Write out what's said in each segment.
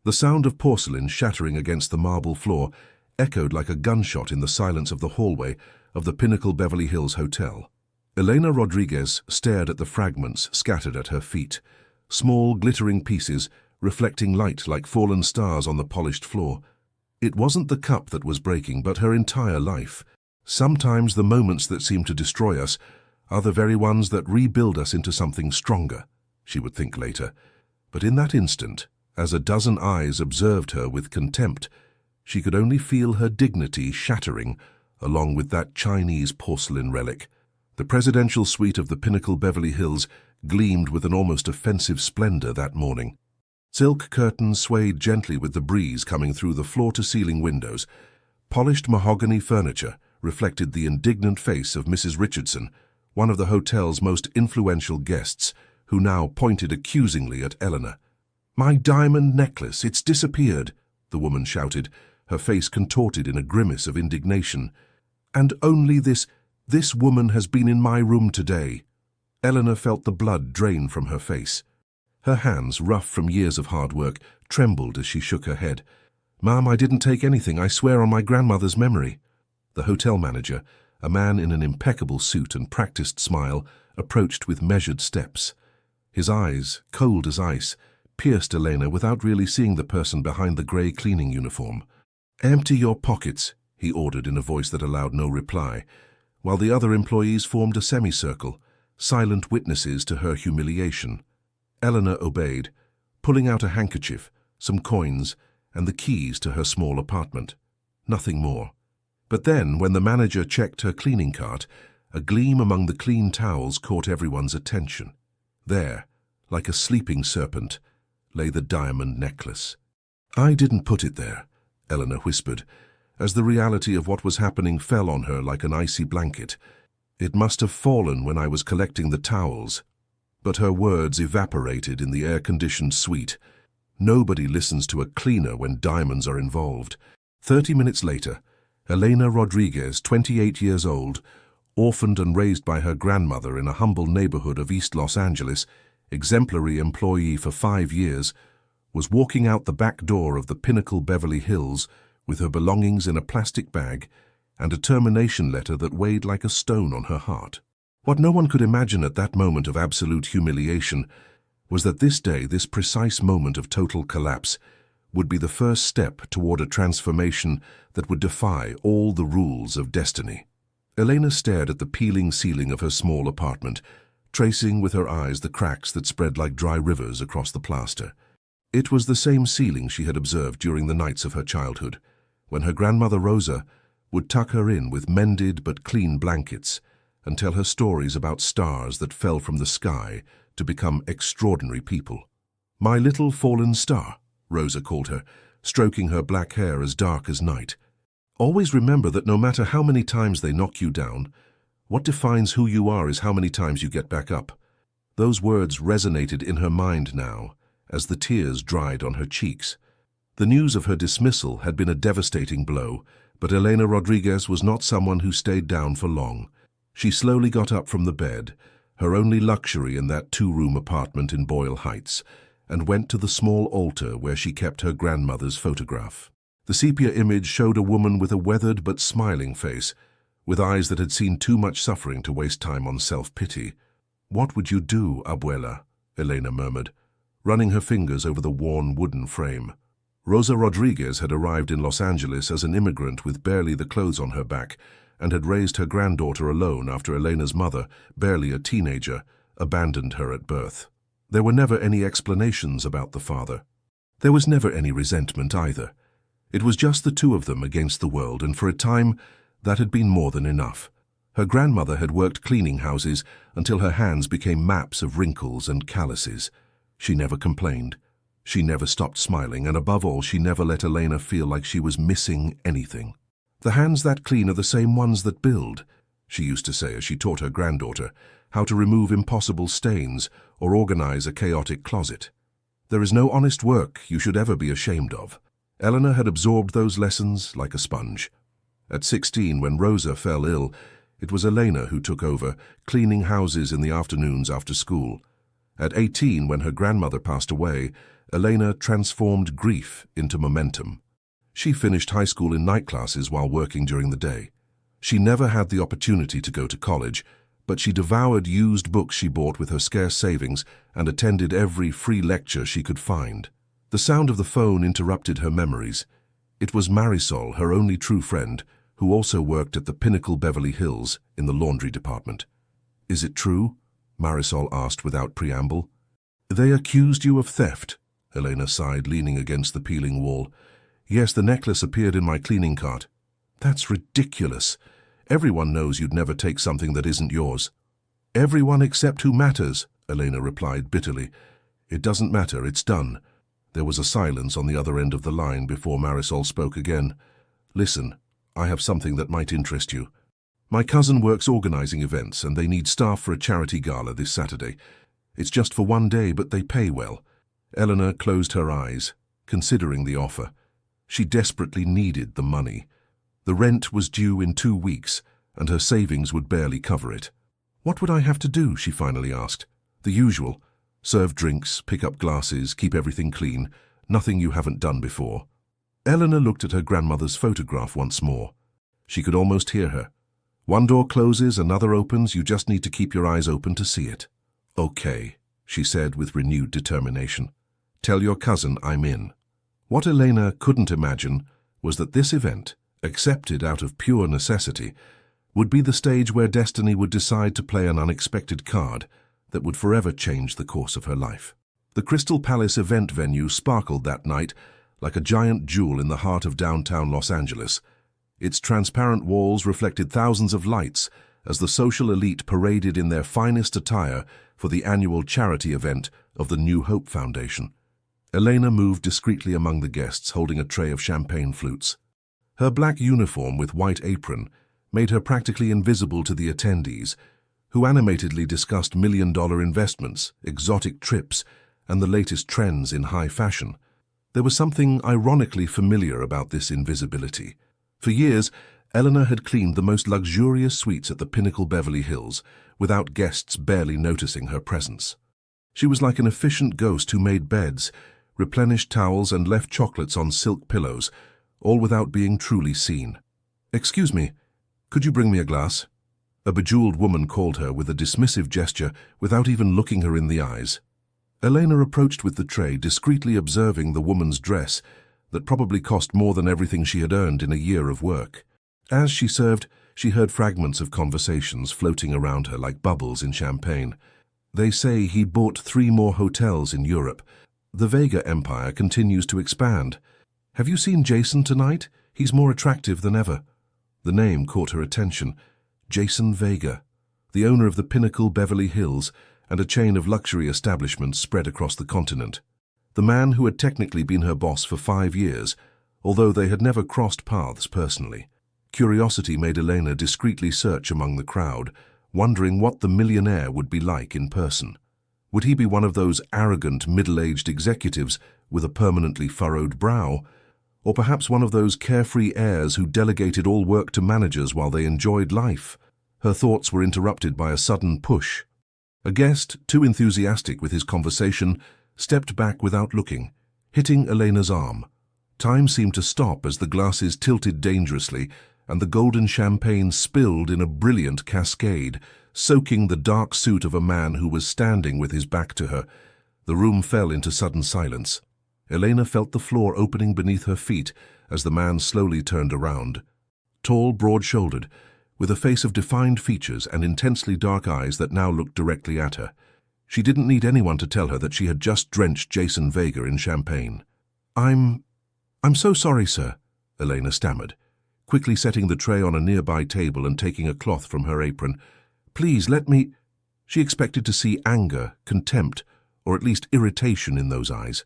The sound of porcelain shattering against the marble floor echoed like a gunshot in the silence of the hallway of the Pinnacle Beverly Hills Hotel. Elena Rodriguez stared at the fragments scattered at her feet, small glittering pieces reflecting light like fallen stars on the polished floor. It wasn't the cup that was breaking, but her entire life. Sometimes the moments that seem to destroy us are the very ones that rebuild us into something stronger, she would think later. But in that instant, as a dozen eyes observed her with contempt, she could only feel her dignity shattering along with that Chinese porcelain relic. The presidential suite of the Pinnacle Beverly Hills gleamed with an almost offensive splendor that morning. Silk curtains swayed gently with the breeze coming through the floor-to-ceiling windows. Polished mahogany furniture reflected the indignant face of Mrs. Richardson, one of the hotel's most influential guests, who now pointed accusingly at Eleanor. "My diamond necklace, it's disappeared," the woman shouted, her face contorted in a grimace of indignation. "And only this woman has been in my room today." Eleanor felt the blood drain from her face. Her hands, rough from years of hard work, trembled as she shook her head. "Ma'am, I didn't take anything, I swear on my grandmother's memory." The hotel manager, a man in an impeccable suit and practiced smile, approached with measured steps. His eyes, cold as ice, pierced Elena without really seeing the person behind the grey cleaning uniform. "Empty your pockets," he ordered in a voice that allowed no reply, while the other employees formed a semicircle, silent witnesses to her humiliation. Eleanor obeyed, pulling out a handkerchief, some coins, and the keys to her small apartment. Nothing more. But then, when the manager checked her cleaning cart, a gleam among the clean towels caught everyone's attention. There, like a sleeping serpent, lay the diamond necklace. "I didn't put it there," Eleanor whispered, as the reality of what was happening fell on her like an icy blanket. "It must have fallen when I was collecting the towels." But her words evaporated in the air-conditioned suite. Nobody listens to a cleaner when diamonds are involved. 30 minutes later, Elena Rodriguez, 28 years old, orphaned and raised by her grandmother in a humble neighborhood of East Los Angeles, exemplary employee for 5 years, was walking out the back door of the Pinnacle Beverly Hills with her belongings in a plastic bag and a termination letter that weighed like a stone on her heart. What no one could imagine at that moment of absolute humiliation was that this day, this precise moment of total collapse, would be the first step toward a transformation that would defy all the rules of destiny. Elena stared at the peeling ceiling of her small apartment, tracing with her eyes the cracks that spread like dry rivers across the plaster. It was the same ceiling she had observed during the nights of her childhood, when her grandmother Rosa would tuck her in with mended but clean blankets and tell her stories about stars that fell from the sky to become extraordinary people. "My little fallen star," Rosa called her, stroking her black hair as dark as night. "Always remember that no matter how many times they knock you down, what defines who you are is how many times you get back up." Those words resonated in her mind now, as the tears dried on her cheeks. The news of her dismissal had been a devastating blow, but Elena Rodriguez was not someone who stayed down for long. She slowly got up from the bed, her only luxury in that 2-room apartment in Boyle Heights, and went to the small altar where she kept her grandmother's photograph. The sepia image showed a woman with a weathered but smiling face, with eyes that had seen too much suffering to waste time on self-pity. "What would you do, Abuela?" Elena murmured, running her fingers over the worn wooden frame. Rosa Rodriguez had arrived in Los Angeles as an immigrant with barely the clothes on her back, and had raised her granddaughter alone after Elena's mother, barely a teenager, abandoned her at birth. There were never any explanations about the father. There was never any resentment either. It was just the two of them against the world, and for a time that had been more than enough. Her grandmother had worked cleaning houses until her hands became maps of wrinkles and calluses. She never complained. She never stopped smiling, and above all, she never let Elena feel like she was missing anything. "The hands that clean are the same ones that build," she used to say as she taught her granddaughter how to remove impossible stains or organize a chaotic closet. There is no honest work you should ever be ashamed of. Eleanor had absorbed those lessons like a sponge. At 16, when Rosa fell ill, it was Elena who took over, cleaning houses in the afternoons after school. At 18, when her grandmother passed away, Elena transformed grief into momentum. She finished high school in night classes while working during the day. She never had the opportunity to go to college, but she devoured used books she bought with her scarce savings and attended every free lecture she could find. The sound of the phone interrupted her memories. It was Marisol, her only true friend, who also worked at the Pinnacle Beverly Hills in the laundry department. "Is it true?" Marisol asked without preamble. "They accused you of theft," Elena sighed, leaning against the peeling wall. "Yes, the necklace appeared in my cleaning cart." "That's ridiculous. Everyone knows you'd never take something that isn't yours." "Everyone except who matters," Elena replied bitterly. "It doesn't matter, it's done." There was a silence on the other end of the line before Marisol spoke again. "Listen, I have something that might interest you. My cousin works organizing events, and they need staff for a charity gala this Saturday. It's just for one day, but they pay well." Eleanor closed her eyes, considering the offer. She desperately needed the money. The rent was due in 2 weeks, and her savings would barely cover it. "What would I have to do?" she finally asked. "The usual. Serve drinks, pick up glasses, keep everything clean. Nothing you haven't done before." Eleanor looked at her grandmother's photograph once more. She could almost hear her. "One door closes, another opens. You just need to keep your eyes open to see it." "Okay," she said with renewed determination. "Tell your cousin I'm in." What Elena couldn't imagine was that this event, accepted out of pure necessity, would be the stage where destiny would decide to play an unexpected card that would forever change the course of her life. The Crystal Palace event venue sparkled that night like a giant jewel in the heart of downtown Los Angeles. Its transparent walls reflected thousands of lights as the social elite paraded in their finest attire for the annual charity event of the New Hope Foundation. Elena moved discreetly among the guests, holding a tray of champagne flutes. Her black uniform with white apron made her practically invisible to the attendees, who animatedly discussed million-dollar investments, exotic trips, and the latest trends in high fashion. There was something ironically familiar about this invisibility. For years, Eleanor had cleaned the most luxurious suites at the Pinnacle Beverly Hills without guests barely noticing her presence. She was like an efficient ghost who made beds, replenished towels, and left chocolates on silk pillows, all without being truly seen. "Excuse me, could you bring me a glass?" A bejeweled woman called her with a dismissive gesture without even looking her in the eyes. Elena approached with the tray, discreetly observing the woman's dress that probably cost more than everything she had earned in a year of work. As she served, she heard fragments of conversations floating around her like bubbles in champagne. "They say he bought 3 more hotels in Europe. The Vega empire continues to expand. Have you seen Jason tonight? He's more attractive than ever." The name caught her attention. Jason Vega, the owner of the Pinnacle Beverly Hills and a chain of luxury establishments spread across the continent. The man who had technically been her boss for 5 years, although they had never crossed paths personally. Curiosity made Elena discreetly search among the crowd, wondering what the millionaire would be like in person. Would he be one of those arrogant, middle-aged executives with a permanently furrowed brow, or perhaps one of those carefree heirs who delegated all work to managers while they enjoyed life? Her thoughts were interrupted by a sudden push. A guest, too enthusiastic with his conversation, stepped back without looking, hitting Elena's arm. Time seemed to stop as the glasses tilted dangerously and the golden champagne spilled in a brilliant cascade, soaking the dark suit of a man who was standing with his back to her. The room fell into sudden silence. Elena felt the floor opening beneath her feet as the man slowly turned around. Tall, broad-shouldered, with a face of defined features and intensely dark eyes that now looked directly at her. She didn't need anyone to tell her that she had just drenched Jason Vega in champagne. I'm so sorry, sir," Elena stammered, quickly setting the tray on a nearby table and taking a cloth from her apron. "Please, let me—" She expected to see anger, contempt, or at least irritation in those eyes.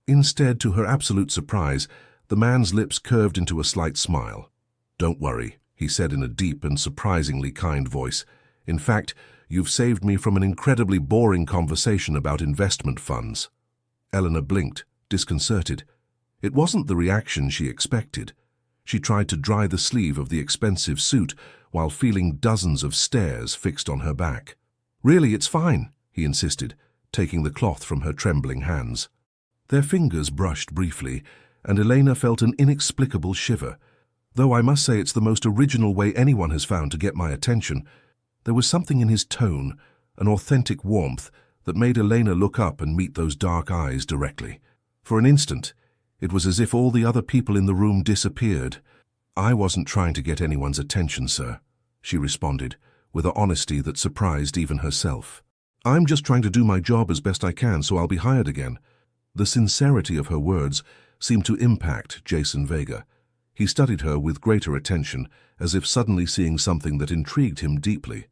Instead, to her absolute surprise, the man's lips curved into a slight smile. "Don't worry," he said in a deep and surprisingly kind voice. "In fact, you've saved me from an incredibly boring conversation about investment funds." Eleanor blinked, disconcerted. It wasn't the reaction she expected. She tried to dry the sleeve of the expensive suit while feeling dozens of stares fixed on her back. "Really, it's fine," he insisted, taking the cloth from her trembling hands. Their fingers brushed briefly, and Elena felt an inexplicable shiver. Though I must say it's the most original way anyone has found to get my attention. There was something in his tone, an authentic warmth, that made Elena look up and meet those dark eyes directly. For an instant, it was as if all the other people in the room disappeared. "I wasn't trying to get anyone's attention, sir," she responded, with an honesty that surprised even herself. "I'm just trying to do my job as best I can, so I'll be hired again." The sincerity of her words seemed to impact Jason Vega. He studied her with greater attention, as if suddenly seeing something that intrigued him deeply.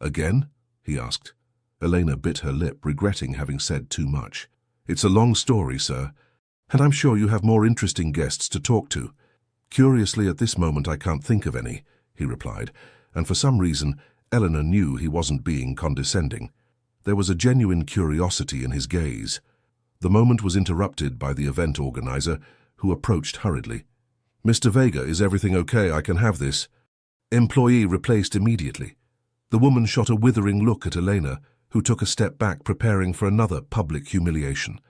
"Again?" he asked. Elena bit her lip, regretting having said too much. "It's a long story, sir, and I'm sure you have more interesting guests to talk to." "Curiously, at this moment I can't think of any," he replied, and for some reason Eleanor knew he wasn't being condescending. There was a genuine curiosity in his gaze. The moment was interrupted by the event organizer, who approached hurriedly. "Mr. Vega, is everything okay? I can have this." Employee replaced immediately. The woman shot a withering look at Elena, who took a step back, preparing for another public humiliation.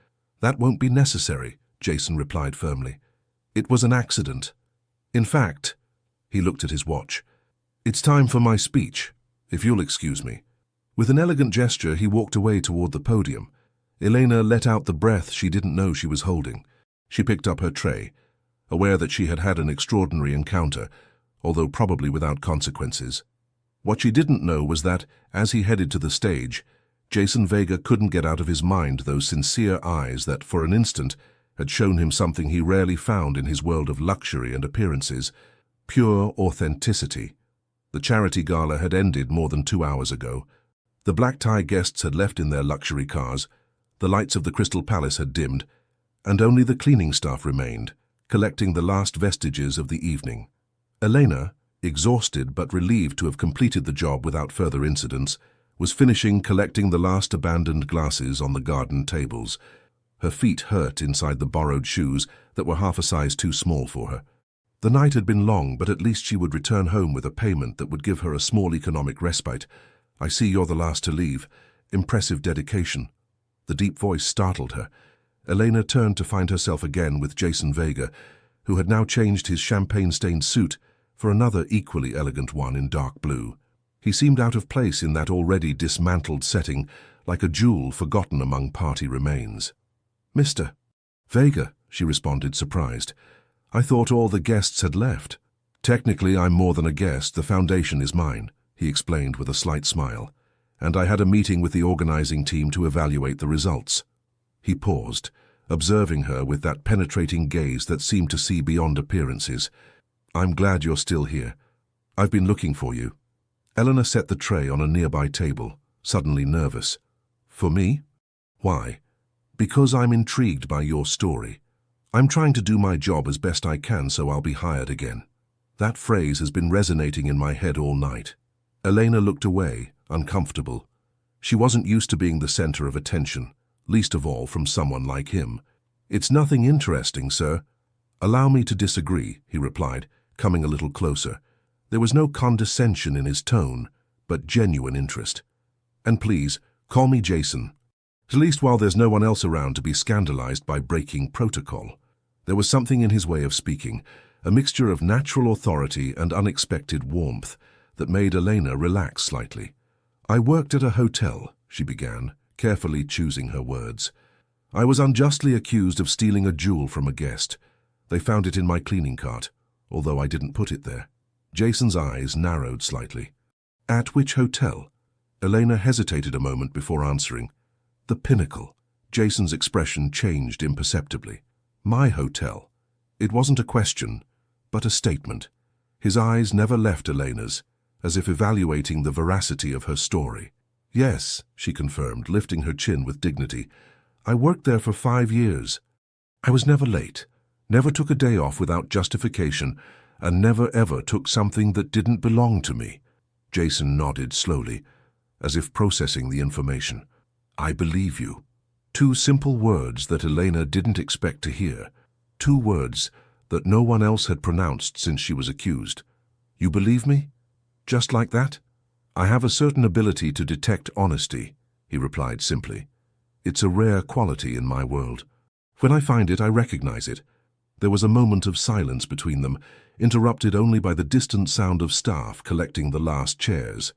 "That won't be necessary," Jason replied firmly. "It was an accident. In fact," he looked at his watch, "it's time for my speech, if you'll excuse me." With an elegant gesture, he walked away toward the podium. Elena let out the breath she didn't know she was holding. She picked up her tray, aware that she had had an extraordinary encounter, although probably without consequences. What she didn't know was that, as he headed to the stage, Jason Vega couldn't get out of his mind those sincere eyes that, for an instant, had shown him something he rarely found in his world of luxury and appearances: pure authenticity. The charity gala had ended more than 2 hours ago. The black-tie guests had left in their luxury cars, the lights of the Crystal Palace had dimmed, and only the cleaning staff remained, collecting the last vestiges of the evening. Elena, exhausted but relieved to have completed the job without further incidents, was finishing collecting the last abandoned glasses on the garden tables. Her feet hurt inside the borrowed shoes that were half a size too small for her. The night had been long, but at least she would return home with a payment that would give her a small economic respite. "I see you're the last to leave. Impressive dedication." The deep voice startled her. Elena turned to find herself again with Jason Vega, who had now changed his champagne-stained suit for another equally elegant one in dark blue. He seemed out of place in that already dismantled setting, like a jewel forgotten among party remains. "Mr. Vega," she responded, surprised. "I thought all the guests had left." "Technically, I'm more than a guest. The foundation is mine," he explained with a slight smile. "And I had a meeting with the organizing team to evaluate the results." He paused, observing her with that penetrating gaze that seemed to see beyond appearances. "I'm glad you're still here. I've been looking for you." Eleanor set the tray on a nearby table, suddenly nervous. "For me? Why?" "Because I'm intrigued by your story. I'm trying to do my job as best I can, so I'll be hired again." That phrase has been resonating in my head all night. Elena looked away, uncomfortable. She wasn't used to being the center of attention, least of all from someone like him. "It's nothing interesting, sir." "Allow me to disagree," he replied, coming a little closer. There was no condescension in his tone, but genuine interest. "And please, call me Jason. At least while there's no one else around to be scandalized by breaking protocol." There was something in his way of speaking, a mixture of natural authority and unexpected warmth, that made Elena relax slightly. "I worked at a hotel," she began, carefully choosing her words. "I was unjustly accused of stealing a jewel from a guest. They found it in my cleaning cart, although I didn't put it there." Jason's eyes narrowed slightly. "At which hotel?" Elena hesitated a moment before answering. "The Pinnacle." Jason's expression changed imperceptibly. "My hotel." It wasn't a question, but a statement. His eyes never left Elena's, as if evaluating the veracity of her story. "Yes," she confirmed, lifting her chin with dignity. "I worked there for 5 years. I was never late, never took a day off without justification, and never ever took something that didn't belong to me." Jason nodded slowly, as if processing the information. "I believe you." 2 simple words that Elena didn't expect to hear. 2 words that no one else had pronounced since she was accused. "You believe me? Just like that?" "I have a certain ability to detect honesty," he replied simply. "It's a rare quality in my world." When I find it, I recognize it. There was a moment of silence between them, interrupted only by the distant sound of staff collecting the last chairs.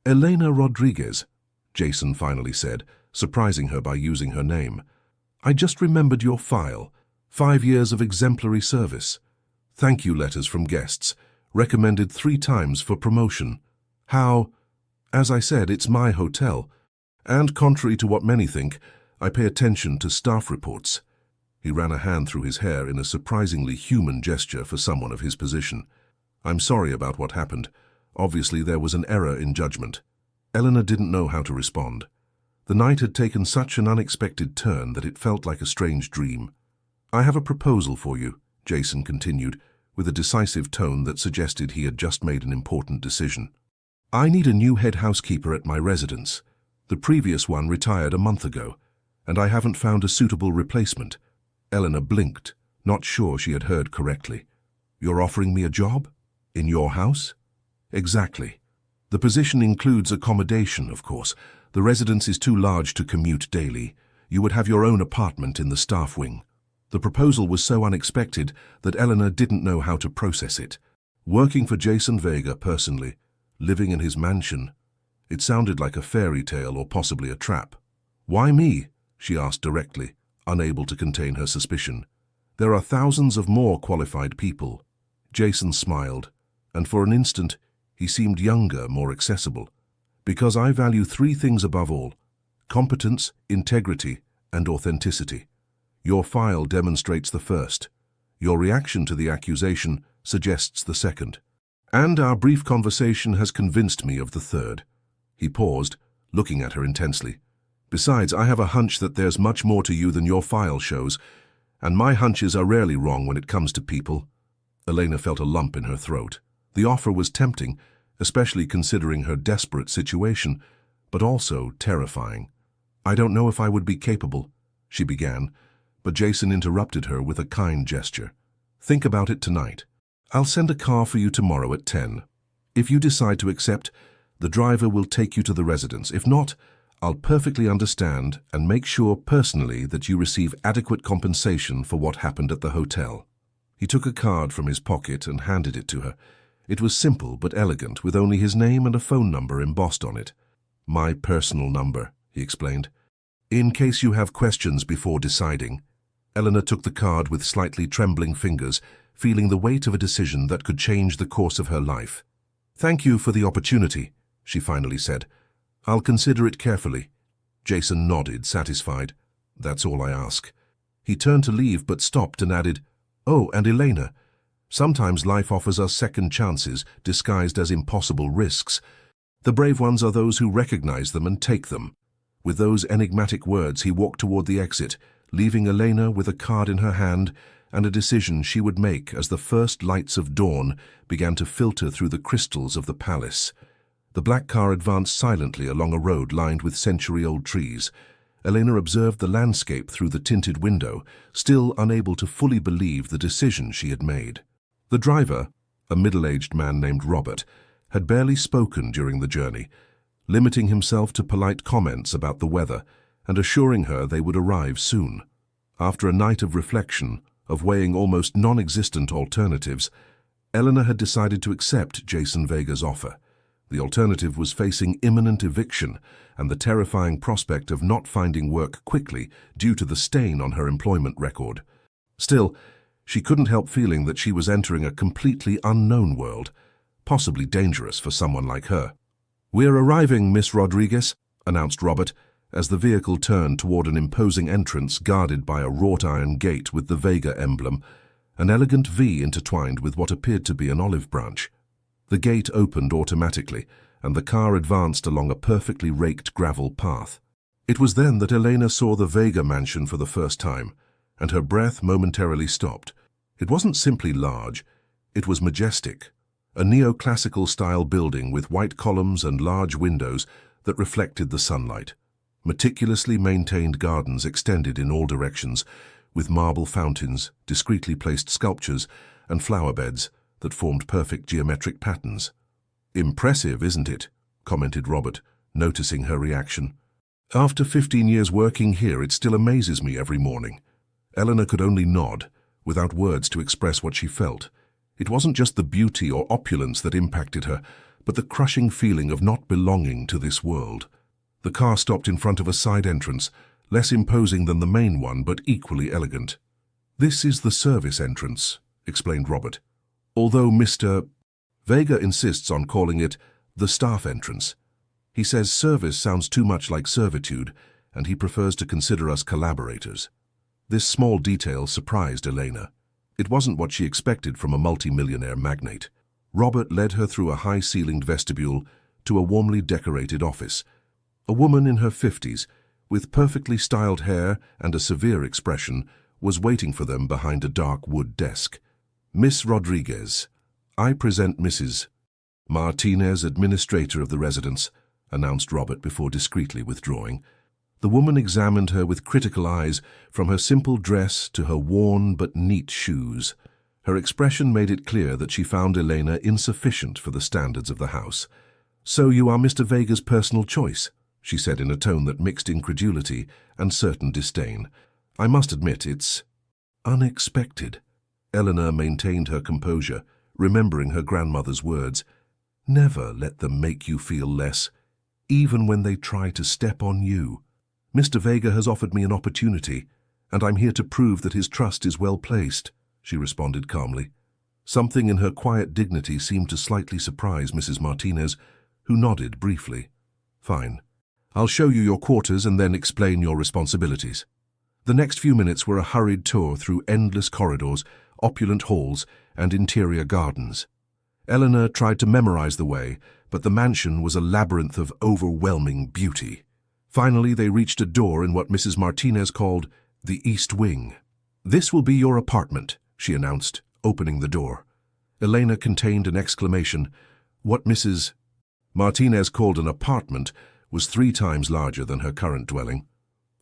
"Elena Rodriguez," Jason finally said, surprising her by using her name. "I just remembered your file. 5 years of exemplary service. Thank you letters from guests. Recommended 3 times for promotion. How? As I said, it's my hotel. And contrary to what many think, I pay attention to staff reports." He ran a hand through his hair in a surprisingly human gesture for someone of his position. "I'm sorry about what happened. Obviously there was an error in judgment." Eleanor didn't know how to respond. The night had taken such an unexpected turn that it felt like a strange dream. "I have a proposal for you," Jason continued, with a decisive tone that suggested he had just made an important decision. "I need a new head housekeeper at my residence. The previous one retired a month ago, and I haven't found a suitable replacement." Eleanor blinked, not sure she had heard correctly. "You're offering me a job? In your house?" "Exactly. The position includes accommodation, of course. The residence is too large to commute daily. You would have your own apartment in the staff wing." The proposal was so unexpected that Eleanor didn't know how to process it. Working for Jason Vega personally, living in his mansion. It sounded like a fairy tale or possibly a trap. "Why me?" she asked directly, unable to contain her suspicion. "There are thousands of more qualified people." Jason smiled, and for an instant he seemed younger, more accessible. "Because I value 3 things above all: competence, integrity, and authenticity. Your file demonstrates the first. Your reaction to the accusation suggests the second. And our brief conversation has convinced me of the third." He paused, looking at her intensely. "Besides, I have a hunch that there's much more to you than your file shows, and my hunches are rarely wrong when it comes to people." Elena felt a lump in her throat. The offer was tempting, especially considering her desperate situation, but also terrifying. "I don't know if I would be capable," she began, but Jason interrupted her with a kind gesture. "Think about it tonight. I'll send a car for you tomorrow at 10. If you decide to accept, the driver will take you to the residence. If not, I'll perfectly understand and make sure personally that you receive adequate compensation for what happened at the hotel." He took a card from his pocket and handed it to her. It was simple but elegant, with only his name and a phone number embossed on it. "My personal number," he explained. "In case you have questions before deciding." Eleanor took the card with slightly trembling fingers, feeling the weight of a decision that could change the course of her life. "Thank you for the opportunity," she finally said. "I'll consider it carefully." Jason nodded, satisfied. "That's all I ask." He turned to leave but stopped and added, "Oh, and Elena, sometimes life offers us second chances disguised as impossible risks. The brave ones are those who recognize them and take them." With those enigmatic words, he walked toward the exit, leaving Elena with a card in her hand and a decision she would make as the first lights of dawn began to filter through the crystals of the palace. The black car advanced silently along a road lined with century-old trees. Elena observed the landscape through the tinted window, still unable to fully believe the decision she had made. The driver, a middle-aged man named Robert, had barely spoken during the journey, limiting himself to polite comments about the weather and assuring her they would arrive soon. After a night of reflection, of weighing almost non-existent alternatives, Eleanor had decided to accept Jason Vega's offer. The alternative was facing imminent eviction and the terrifying prospect of not finding work quickly due to the stain on her employment record. Still, she couldn't help feeling that she was entering a completely unknown world, possibly dangerous for someone like her. "We're arriving, Miss Rodriguez," announced Robert, as the vehicle turned toward an imposing entrance guarded by a wrought-iron gate with the Vega emblem, an elegant V intertwined with what appeared to be an olive branch. The gate opened automatically, and the car advanced along a perfectly raked gravel path. It was then that Elena saw the Vega mansion for the first time, and her breath momentarily stopped. It wasn't simply large, it was majestic, a neoclassical-style building with white columns and large windows that reflected the sunlight. Meticulously maintained gardens extended in all directions, with marble fountains, discreetly placed sculptures, and flower beds that formed perfect geometric patterns. "Impressive, isn't it?" commented Robert, noticing her reaction. "After 15 years working here, it still amazes me every morning." Eleanor could only nod, without words to express what she felt. It wasn't just the beauty or opulence that impacted her, but the crushing feeling of not belonging to this world. The car stopped in front of a side entrance, less imposing than the main one, but equally elegant. "This is the service entrance," explained Robert, although Mr. Vega insists on calling it the staff entrance. He says service sounds too much like servitude, and he prefers to consider us collaborators. This small detail surprised Elena. It wasn't what she expected from a multi-millionaire magnate. Robert led her through a high-ceilinged vestibule to a warmly decorated office. A woman in her 50s, with perfectly styled hair and a severe expression, was waiting for them behind a dark wood desk. "Miss Rodriguez, I present Mrs. Martinez, administrator of the residence," announced Robert before discreetly withdrawing. The woman examined her with critical eyes, from her simple dress to her worn but neat shoes. Her expression made it clear that she found Elena insufficient for the standards of the house. "So you are Mr. Vega's personal choice," she said in a tone that mixed incredulity and certain disdain. "I must admit it's unexpected." Eleanor maintained her composure, remembering her grandmother's words. "Never let them make you feel less, even when they try to step on you. Mr. Vega has offered me an opportunity, and I'm here to prove that his trust is well placed," she responded calmly. Something in her quiet dignity seemed to slightly surprise Mrs. Martinez, who nodded briefly. "Fine. I'll show you your quarters and then explain your responsibilities." The next few minutes were a hurried tour through endless corridors, opulent halls, and interior gardens. Eleanor tried to memorize the way, but the mansion was a labyrinth of overwhelming beauty. Finally, they reached a door in what Mrs. Martinez called the East Wing. "This will be your apartment," she announced, opening the door. Elena contained an exclamation. What Mrs. Martinez called an apartment was 3 times larger than her current dwelling.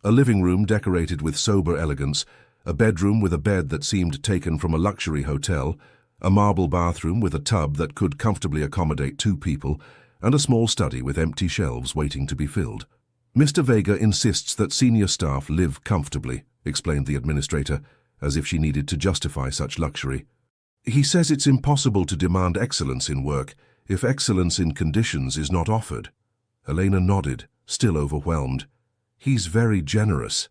A living room decorated with sober elegance, a bedroom with a bed that seemed taken from a luxury hotel, a marble bathroom with a tub that could comfortably accommodate 2 people, and a small study with empty shelves waiting to be filled. "Mr. Vega insists that senior staff live comfortably," explained the administrator, as if she needed to justify such luxury. "He says it's impossible to demand excellence in work if excellence in conditions is not offered." Elena nodded, still overwhelmed. "He's very generous."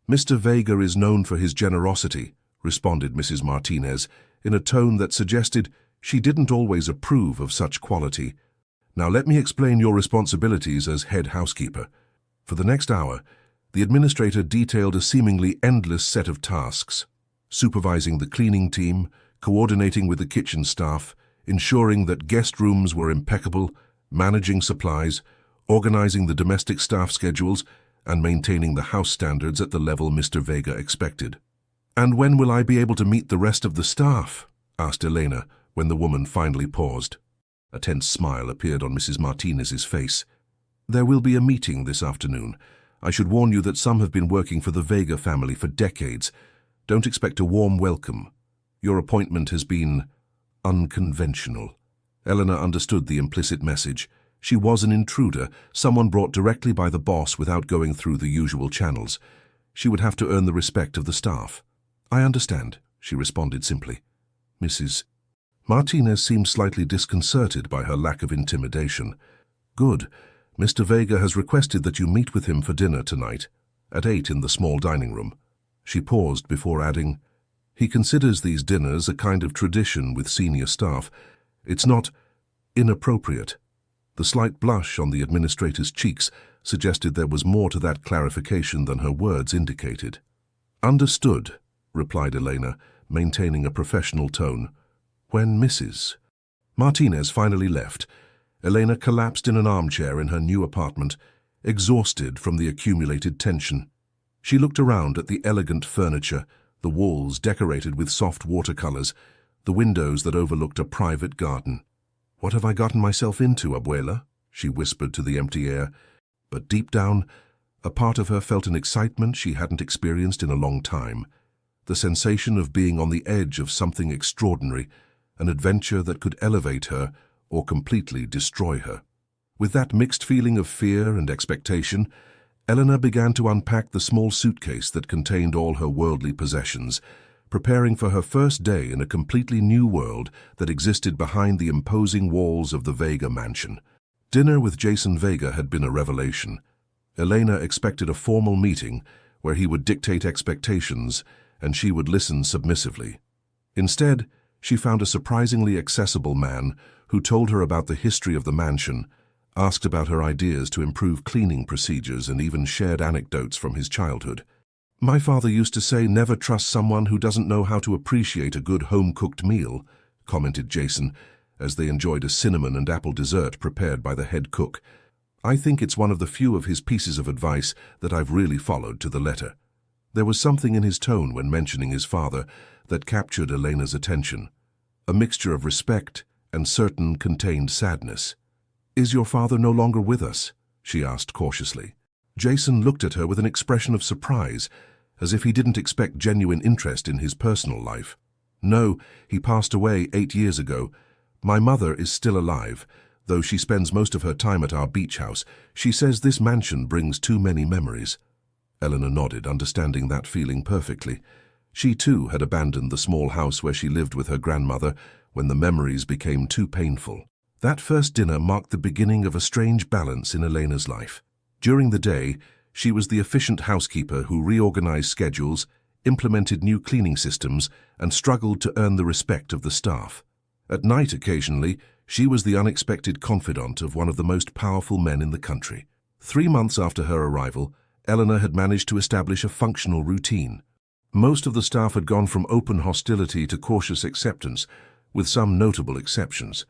"Mr. Vega is known for his generosity," responded Mrs. Martinez, in a tone that suggested she didn't always approve of such quality. "Now let me explain your responsibilities as head housekeeper." For the next hour, the administrator detailed a seemingly endless set of tasks: supervising the cleaning team, coordinating with the kitchen staff, ensuring that guest rooms were impeccable, managing supplies, organizing the domestic staff schedules, and maintaining the house standards at the level Mr. Vega expected. "And when will I be able to meet the rest of the staff?" asked Elena, when the woman finally paused. A tense smile appeared on Mrs. Martinez's face. "There will be a meeting this afternoon. I should warn you that some have been working for the Vega family for decades. Don't expect a warm welcome. Your appointment has been unconventional." Eleanor understood the implicit message. She was an intruder, someone brought directly by the boss without going through the usual channels. She would have to earn the respect of the staff. "I understand," she responded simply. Mrs. Martinez seemed slightly disconcerted by her lack of intimidation. "Good. Mr. Vega has requested that you meet with him for dinner tonight, at 8 in the small dining room." She paused before adding, "He considers these dinners a kind of tradition with senior staff. It's not inappropriate." The slight blush on the administrator's cheeks suggested there was more to that clarification than her words indicated. "Understood," replied Elena, maintaining a professional tone. When Mrs. Martinez finally left, Elena collapsed in an armchair in her new apartment, exhausted from the accumulated tension. She looked around at the elegant furniture, the walls decorated with soft watercolors, the windows that overlooked a private garden. "What have I gotten myself into, Abuela?" she whispered to the empty air. But deep down, a part of her felt an excitement she hadn't experienced in a long time. The sensation of being on the edge of something extraordinary, an adventure that could elevate her or completely destroy her. With that mixed feeling of fear and expectation, Eleanor began to unpack the small suitcase that contained all her worldly possessions, preparing for her first day in a completely new world that existed behind the imposing walls of the Vega mansion. Dinner with Jason Vega had been a revelation. Elena expected a formal meeting where he would dictate expectations and she would listen submissively. Instead, she found a surprisingly accessible man who told her about the history of the mansion, asked about her ideas to improve cleaning procedures, and even shared anecdotes from his childhood. "My father used to say, never trust someone who doesn't know how to appreciate a good home-cooked meal," commented Jason, as they enjoyed a cinnamon and apple dessert prepared by the head cook. "I think it's one of the few of his pieces of advice that I've really followed to the letter." There was something in his tone when mentioning his father that captured Elena's attention, a mixture of respect and certain contained sadness. "Is your father no longer with us?" she asked cautiously. Jason looked at her with an expression of surprise, as if he didn't expect genuine interest in his personal life. "No, he passed away 8 years ago. My mother is still alive, though she spends most of her time at our beach house. She says this mansion brings too many memories." Eleanor nodded, understanding that feeling perfectly. She too had abandoned the small house where she lived with her grandmother when the memories became too painful. That first dinner marked the beginning of a strange balance in Elena's life. During the day, she was the efficient housekeeper who reorganized schedules, implemented new cleaning systems, and struggled to earn the respect of the staff. At night, occasionally, she was the unexpected confidant of one of the most powerful men in the country. 3 months after her arrival, Eleanor had managed to establish a functional routine. Most of the staff had gone from open hostility to cautious acceptance, with some notable exceptions.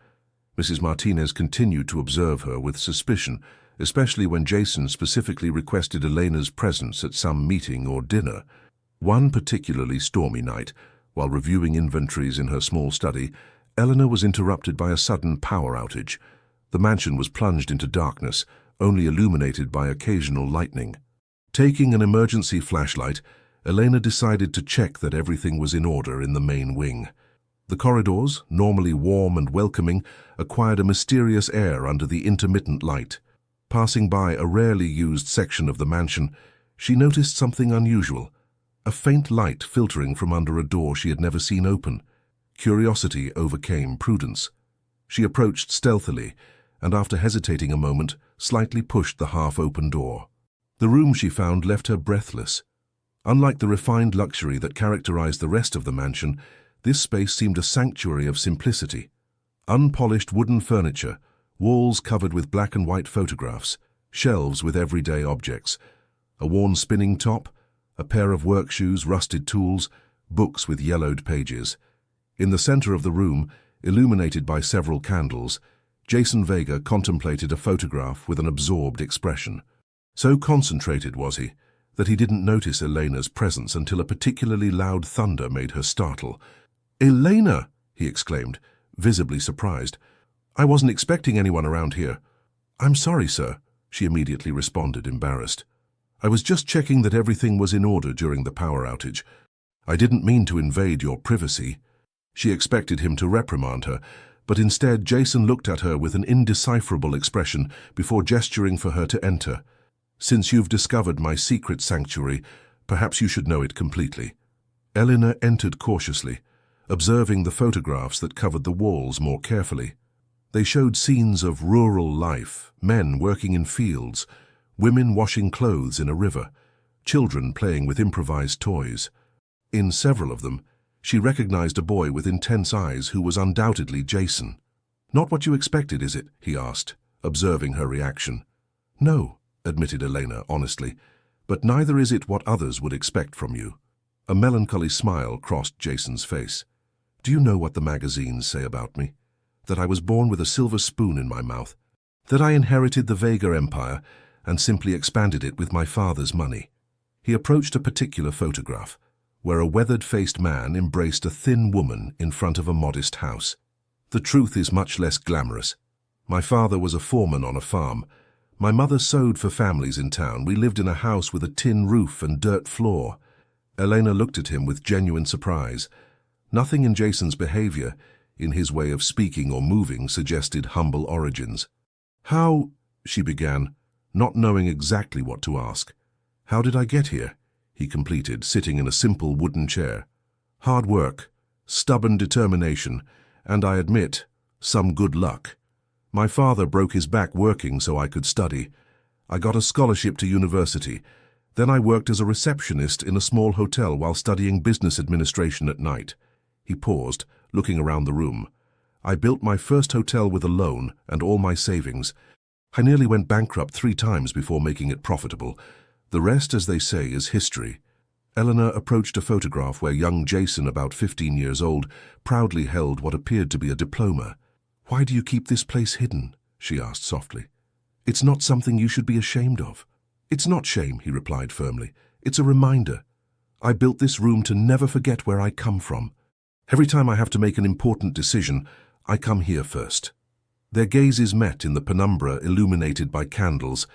Mrs. Martinez continued to observe her with suspicion, especially when Jason specifically requested Elena's presence at some meeting or dinner. One particularly stormy night, while reviewing inventories in her small study, Eleanor was interrupted by a sudden power outage. The mansion was plunged into darkness, only illuminated by occasional lightning. Taking an emergency flashlight, Elena decided to check that everything was in order in the main wing. The corridors, normally warm and welcoming, acquired a mysterious air under the intermittent light. Passing by a rarely used section of the mansion, she noticed something unusual, a faint light filtering from under a door she had never seen open. Curiosity overcame prudence. She approached stealthily, and after hesitating a moment, slightly pushed the half-open door. The room she found left her breathless. Unlike the refined luxury that characterized the rest of the mansion, this space seemed a sanctuary of simplicity. Unpolished wooden furniture, walls covered with black and white photographs, shelves with everyday objects, a worn spinning top, a pair of work shoes, rusted tools, books with yellowed pages. In the center of the room, illuminated by several candles, Jason Vega contemplated a photograph with an absorbed expression. So concentrated was he that he didn't notice Elena's presence until a particularly loud thunder made her startle. "Elena!" he exclaimed, visibly surprised. "I wasn't expecting anyone around here." "I'm sorry, sir," she immediately responded, embarrassed. "I was just checking that everything was in order during the power outage. I didn't mean to invade your privacy." She expected him to reprimand her, but instead Jason looked at her with an indecipherable expression before gesturing for her to enter. "Since you've discovered my secret sanctuary, perhaps you should know it completely." Eleanor entered cautiously, observing the photographs that covered the walls more carefully. They showed scenes of rural life, men working in fields, women washing clothes in a river, children playing with improvised toys. In several of them, she recognized a boy with intense eyes who was undoubtedly Jason. "Not what you expected, is it?" he asked, observing her reaction. "No," admitted Elena honestly, "but neither is it what others would expect from you." A melancholy smile crossed Jason's face. "Do you know what the magazines say about me? That I was born with a silver spoon in my mouth, that I inherited the Vega Empire and simply expanded it with my father's money." He approached a particular photograph, where a weathered-faced man embraced a thin woman in front of a modest house. "The truth is much less glamorous. My father was a foreman on a farm. My mother sewed for families in town. We lived in a house with a tin roof and dirt floor." Elena looked at him with genuine surprise. Nothing in Jason's behavior, in his way of speaking or moving, suggested humble origins. "How—" she began. not knowing exactly what to ask. "How did I get here?" he completed, sitting in a simple wooden chair. "Hard work, stubborn determination, and I admit, some good luck. My father broke his back working so I could study. I got a scholarship to university. Then I worked as a receptionist in a small hotel while studying business administration at night." He paused, looking around the room. "I built my first hotel with a loan and all my savings. I nearly went bankrupt 3 times before making it profitable. The rest, as they say, is history." Eleanor approached a photograph where young Jason, about 15 years old, proudly held what appeared to be a diploma. "Why do you keep this place hidden?" she asked softly. "It's not something you should be ashamed of." "It's not shame," he replied firmly. "It's a reminder. I built this room to never forget where I come from. Every time I have to make an important decision, I come here first." Their gazes met in the penumbra illuminated by candles,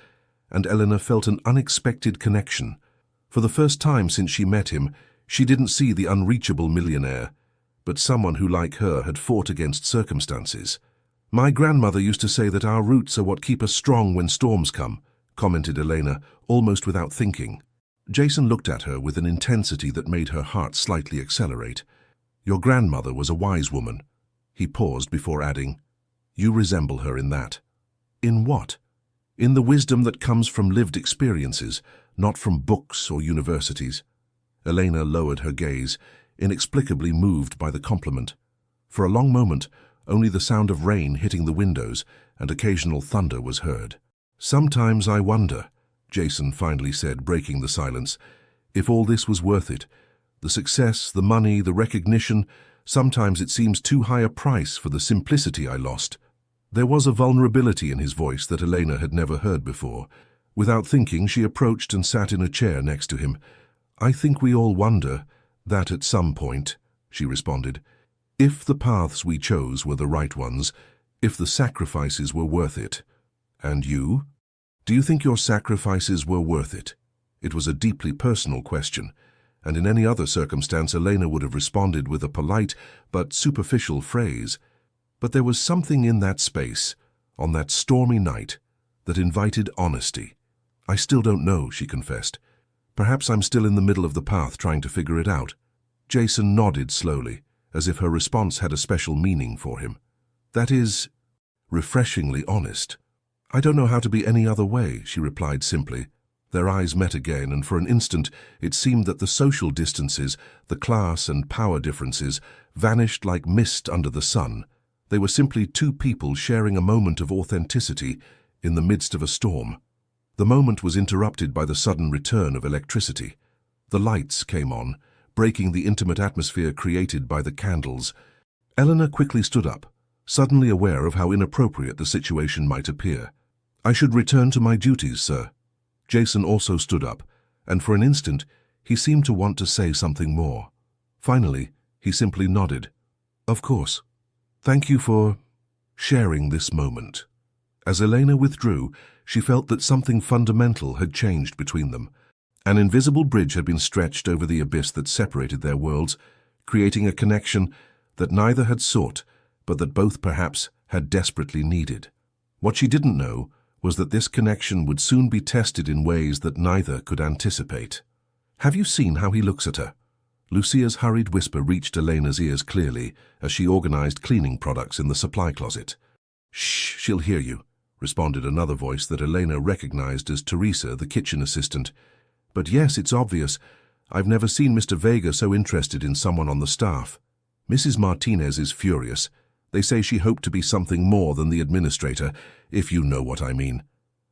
and Eleanor felt an unexpected connection. For the first time since she met him, she didn't see the unreachable millionaire, but someone who, like her, had fought against circumstances. "My grandmother used to say that our roots are what keep us strong when storms come," commented Elena, almost without thinking. Jason looked at her with an intensity that made her heart slightly accelerate. "Your grandmother was a wise woman." He paused before adding, "You resemble her in that." "In what?" "In the wisdom that comes from lived experiences, not from books or universities." Elena lowered her gaze, inexplicably moved by the compliment. For a long moment, only the sound of rain hitting the windows and occasional thunder was heard. "Sometimes I wonder," Jason finally said, breaking the silence, "if all this was worth it. The success, the money, the recognition, sometimes it seems too high a price for the simplicity I lost." There was a vulnerability in his voice that Elena had never heard before. Without thinking, she approached and sat in a chair next to him. "I think we all wonder that at some point," she responded. "If the paths we chose were the right ones, if the sacrifices were worth it." "And you? Do you think your sacrifices were worth it?" It was a deeply personal question, and in any other circumstance Elena would have responded with a polite but superficial phrase. But there was something in that space, on that stormy night, that invited honesty. "I still don't know," she confessed. "Perhaps I'm still in the middle of the path trying to figure it out." Jason nodded slowly, as if her response had a special meaning for him. "That is refreshingly honest." "I don't know how to be any other way," she replied simply. Their eyes met again, and for an instant it seemed that the social distances, the class and power differences, vanished like mist under the sun. They were simply 2 people sharing a moment of authenticity in the midst of a storm. The moment was interrupted by the sudden return of electricity. The lights came on, breaking the intimate atmosphere created by the candles. Eleanor quickly stood up, suddenly aware of how inappropriate the situation might appear. "I should return to my duties, sir." Jason also stood up, and for an instant he seemed to want to say something more. Finally, he simply nodded. "Of course. Thank you for sharing this moment." As Elena withdrew, she felt that something fundamental had changed between them. An invisible bridge had been stretched over the abyss that separated their worlds, creating a connection that neither had sought, but that both perhaps had desperately needed. What she didn't know was that this connection would soon be tested in ways that neither could anticipate. "Have you seen how he looks at her?" Lucia's hurried whisper reached Elena's ears clearly as she organized cleaning products in the supply closet. "Shh, she'll hear you," responded another voice that Elena recognized as Teresa, the kitchen assistant. "But yes, it's obvious. I've never seen Mr. Vega so interested in someone on the staff. Mrs. Martinez is furious. They say she hoped to be something more than the administrator, if you know what I mean."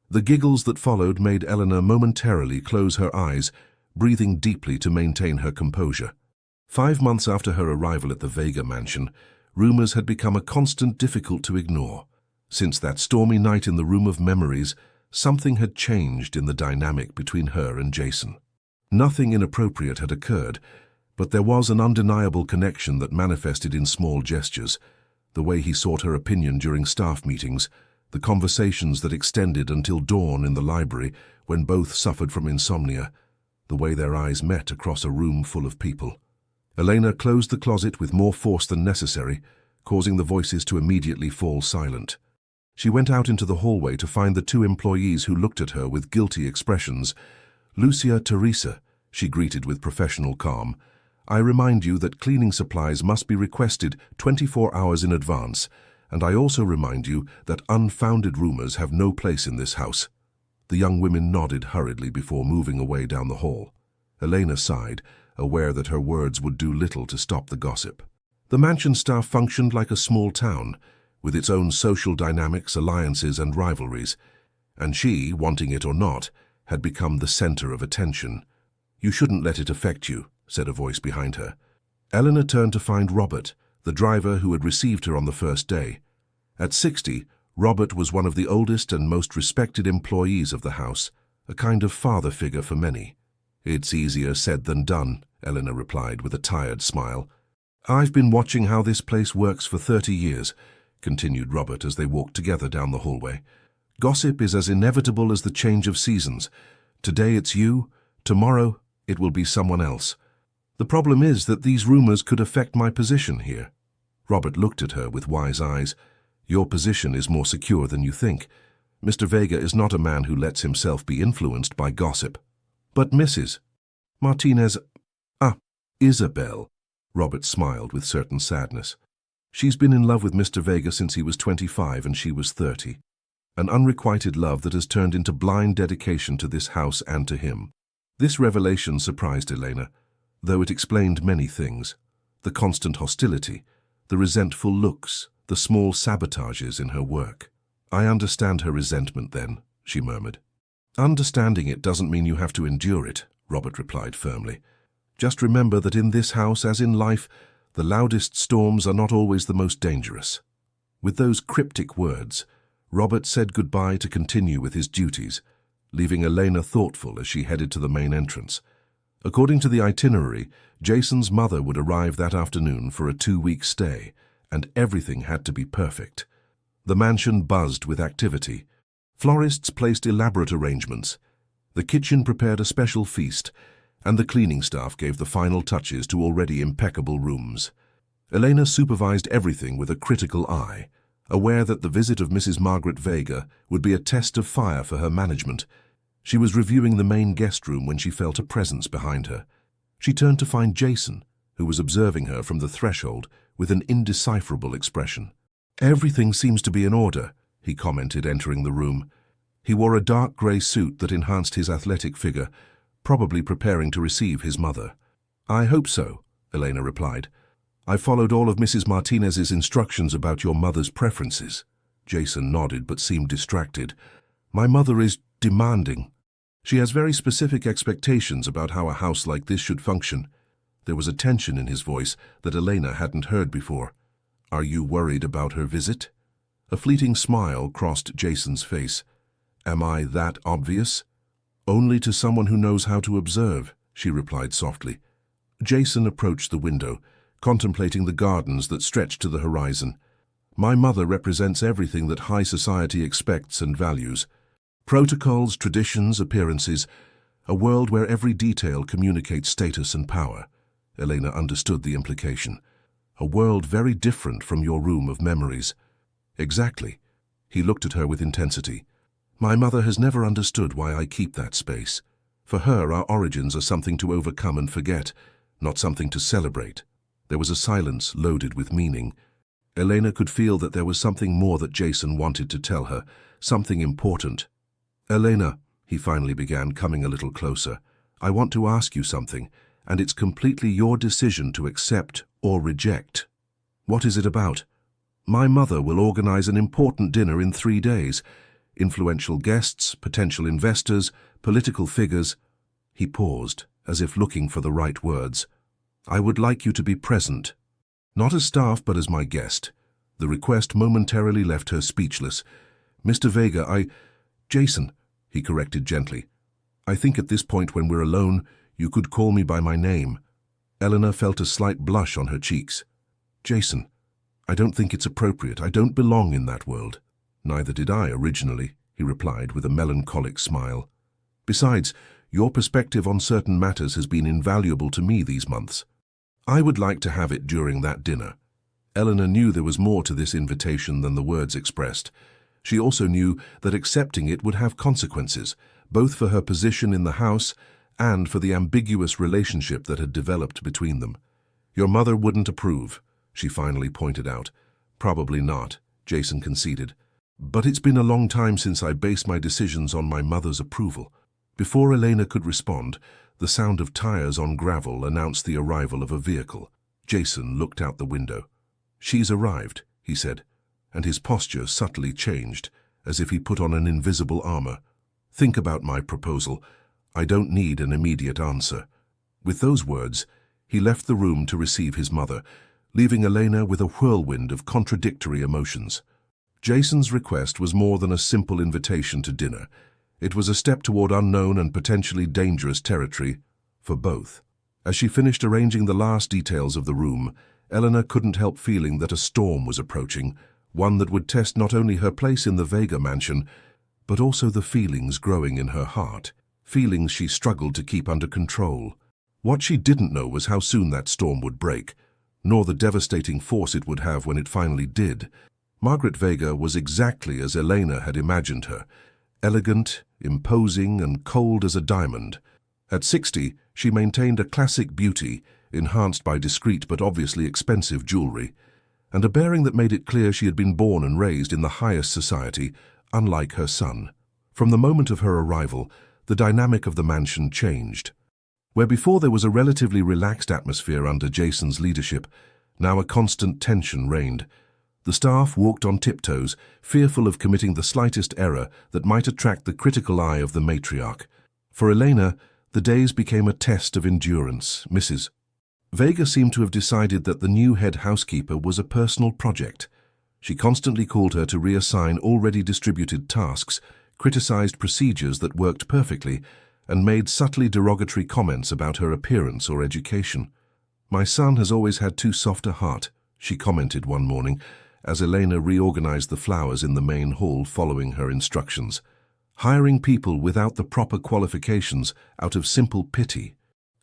The giggles that followed made Eleanor momentarily close her eyes, breathing deeply to maintain her composure. 5 months after her arrival at the Vega mansion, rumors had become a constant difficult to ignore. Since that stormy night in the Room of Memories, something had changed in the dynamic between her and Jason. Nothing inappropriate had occurred, but there was an undeniable connection that manifested in small gestures. The way he sought her opinion during staff meetings, the conversations that extended until dawn in the library when both suffered from insomnia, the way their eyes met across a room full of people. Elena closed the closet with more force than necessary, causing the voices to immediately fall silent. She went out into the hallway to find the two employees who looked at her with guilty expressions. "Lucia, Teresa," she greeted with professional calm. "I remind you that cleaning supplies must be requested 24 hours in advance, and I also remind you that unfounded rumors have no place in this house." The young women nodded hurriedly before moving away down the hall. Elena sighed, aware that her words would do little to stop the gossip. The mansion staff functioned like a small town, with its own social dynamics, alliances, and rivalries, and she, wanting it or not, had become the center of attention. "You shouldn't let it affect you," said a voice behind her. Eleanor turned to find Robert, the driver who had received her on the first day. At 60, Robert was one of the oldest and most respected employees of the house, a kind of father figure for many. "It's easier said than done," Eleanor replied with a tired smile. "I've been watching how this place works for 30 years, continued Robert as they walked together down the hallway. "Gossip is as inevitable as the change of seasons. Today it's you, tomorrow it will be someone else. The problem is that these rumors could affect my position here." Robert looked at her with wise eyes. "Your position is more secure than you think. Mr. Vega is not a man who lets himself be influenced by gossip." "But Mrs. Martinez—" Isabel," Robert smiled with certain sadness. "She's been in love with Mr. Vega since he was 25 and she was 30. An unrequited love that has turned into blind dedication to this house and to him." This revelation surprised Elena, though it explained many things. The constant hostility, the resentful looks, the small sabotages in her work. "I understand her resentment then," she murmured. "Understanding it doesn't mean you have to endure it," Robert replied firmly. "Just remember that in this house, as in life, the loudest storms are not always the most dangerous." With those cryptic words, Robert said goodbye to continue with his duties, leaving Elena thoughtful as she headed to the main entrance. According to the itinerary, Jason's mother would arrive that afternoon for a 2-week stay, and everything had to be perfect. The mansion buzzed with activity. Florists placed elaborate arrangements. The kitchen prepared a special feast, and the cleaning staff gave the final touches to already impeccable rooms. Elena supervised everything with a critical eye, aware that the visit of Mrs. Margaret Vega would be a test of fire for her management. She was reviewing the main guest room when she felt a presence behind her. She turned to find Jason, who was observing her from the threshold with an indecipherable expression. "Everything seems to be in order," he commented, entering the room. He wore a dark grey suit that enhanced his athletic figure, probably preparing to receive his mother. "I hope so," Elena replied. "I followed all of Mrs. Martinez's instructions about your mother's preferences." Jason nodded but seemed distracted. "My mother is demanding. She has very specific expectations about how a house like this should function." There was a tension in his voice that Elena hadn't heard before. "Are you worried about her visit?" A fleeting smile crossed Jason's face. "Am I that obvious?" "Only to someone who knows how to observe," she replied softly. Jason approached the window, contemplating the gardens that stretched to the horizon. "My mother represents everything that high society expects and values. Protocols, traditions, appearances, a world where every detail communicates status and power." Elena understood the implication. "A world very different from your room of memories." "Exactly." He looked at her with intensity. "My mother has never understood why I keep that space. For her, our origins are something to overcome and forget, not something to celebrate." There was a silence loaded with meaning. Elena could feel that there was something more that Jason wanted to tell her, something important. "Elena," he finally began, coming a little closer, "I want to ask you something, and it's completely your decision to accept or reject." "What is it about?" "My mother will organize an important dinner in 3 days. Influential guests, potential investors, political figures." He paused, as if looking for the right words. "I would like you to be present. Not as staff, but as my guest." The request momentarily left her speechless. "Mr. Vega, Jason," he corrected gently. "I think at this point when we're alone, you could call me by my name." Eleanor felt a slight blush on her cheeks. "Jason, I don't think it's appropriate. I don't belong in that world." "Neither did I originally," he replied with a melancholic smile. "Besides, your perspective on certain matters has been invaluable to me these months. I would like to have it during that dinner." Eleanor knew there was more to this invitation than the words expressed. She also knew that accepting it would have consequences, both for her position in the house and for the ambiguous relationship that had developed between them. "Your mother wouldn't approve," she finally pointed out. "Probably not," Jason conceded. "But it's been a long time since I based my decisions on my mother's approval." Before Elena could respond, the sound of tires on gravel announced the arrival of a vehicle. Jason looked out the window. "She's arrived," he said, and his posture subtly changed, as if he put on an invisible armor. "Think about my proposal. I don't need an immediate answer." With those words, he left the room to receive his mother, leaving Elena with a whirlwind of contradictory emotions. Jason's request was more than a simple invitation to dinner. It was a step toward unknown and potentially dangerous territory for both. As she finished arranging the last details of the room, Elena couldn't help feeling that a storm was approaching, one that would test not only her place in the Vega mansion, but also the feelings growing in her heart, feelings she struggled to keep under control. What she didn't know was how soon that storm would break, nor the devastating force it would have when it finally did. Margaret Vega was exactly as Elena had imagined her, elegant, imposing, and cold as a diamond. At 60, she maintained a classic beauty, enhanced by discreet but obviously expensive jewelry, and a bearing that made it clear she had been born and raised in the highest society, unlike her son. From the moment of her arrival, the dynamic of the mansion changed. Where before there was a relatively relaxed atmosphere under Jason's leadership, now a constant tension reigned. The staff walked on tiptoes, fearful of committing the slightest error that might attract the critical eye of the matriarch. For Elena, the days became a test of endurance. Mrs. Vega seemed to have decided that the new head housekeeper was a personal project. She constantly called her to reassign already distributed tasks, criticized procedures that worked perfectly, and made subtly derogatory comments about her appearance or education. "My son has always had too soft a heart," she commented one morning, as Elena reorganized the flowers in the main hall following her instructions. Hiring people without the proper qualifications out of simple pity.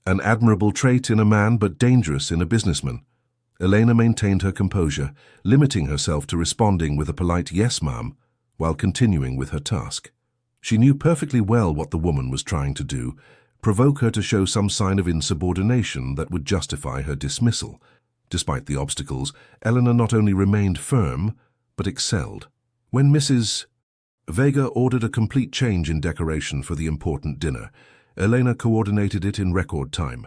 An admirable trait in a man but dangerous in a businessman. Elena maintained her composure, limiting herself to responding with a polite "yes, ma'am," while continuing with her task. She knew perfectly well what the woman was trying to do, provoke her to show some sign of insubordination that would justify her dismissal. Despite the obstacles, Elena not only remained firm, but excelled. When Mrs. Vega ordered a complete change in decoration for the important dinner, Elena coordinated it in record time.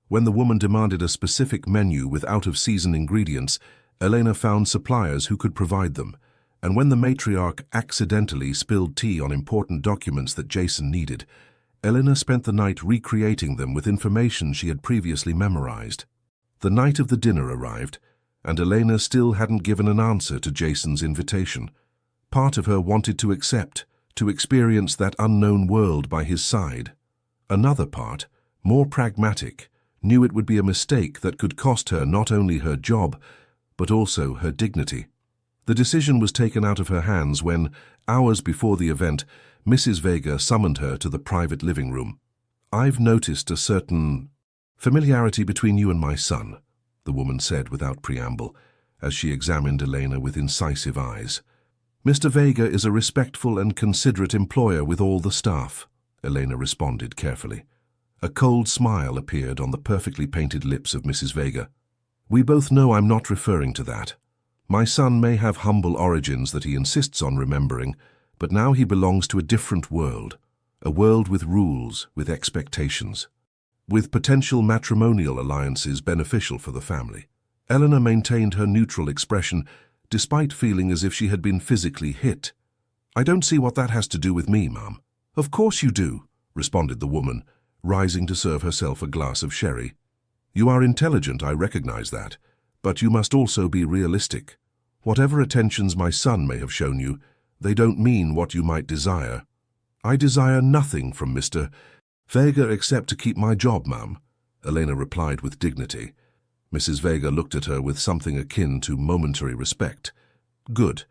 When the woman demanded a specific menu with out-of-season ingredients, Elena found suppliers who could provide them. And when the matriarch accidentally spilled tea on important documents that Jason needed, Elena spent the night recreating them with information she had previously memorized. The night of the dinner arrived, and Elena still hadn't given an answer to Jason's invitation. Part of her wanted to accept, to experience that unknown world by his side. Another part, more pragmatic, knew it would be a mistake that could cost her not only her job, but also her dignity. The decision was taken out of her hands when, hours before the event, Mrs. Vega summoned her to the private living room. "I've noticed a certain familiarity between you and my son," the woman said without preamble, as she examined Elena with incisive eyes. "Mr. Vega is a respectful and considerate employer with all the staff," Elena responded carefully. A cold smile appeared on the perfectly painted lips of Mrs. Vega. "We both know I'm not referring to that. My son may have humble origins that he insists on remembering, but now he belongs to a different world, a world with rules, with expectations, with potential matrimonial alliances beneficial for the family." Elena maintained her neutral expression, despite feeling as if she had been physically hit. "I don't see what that has to do with me, ma'am." "Of course you do," responded the woman, rising to serve herself a glass of sherry. "You are intelligent, I recognize that, but you must also be realistic. Whatever attentions my son may have shown you, they don't mean what you might desire." "I desire nothing from Mr. Vega except to keep my job, ma'am," Elena replied with dignity. Mrs. Vega looked at her with something akin to momentary respect. "Good.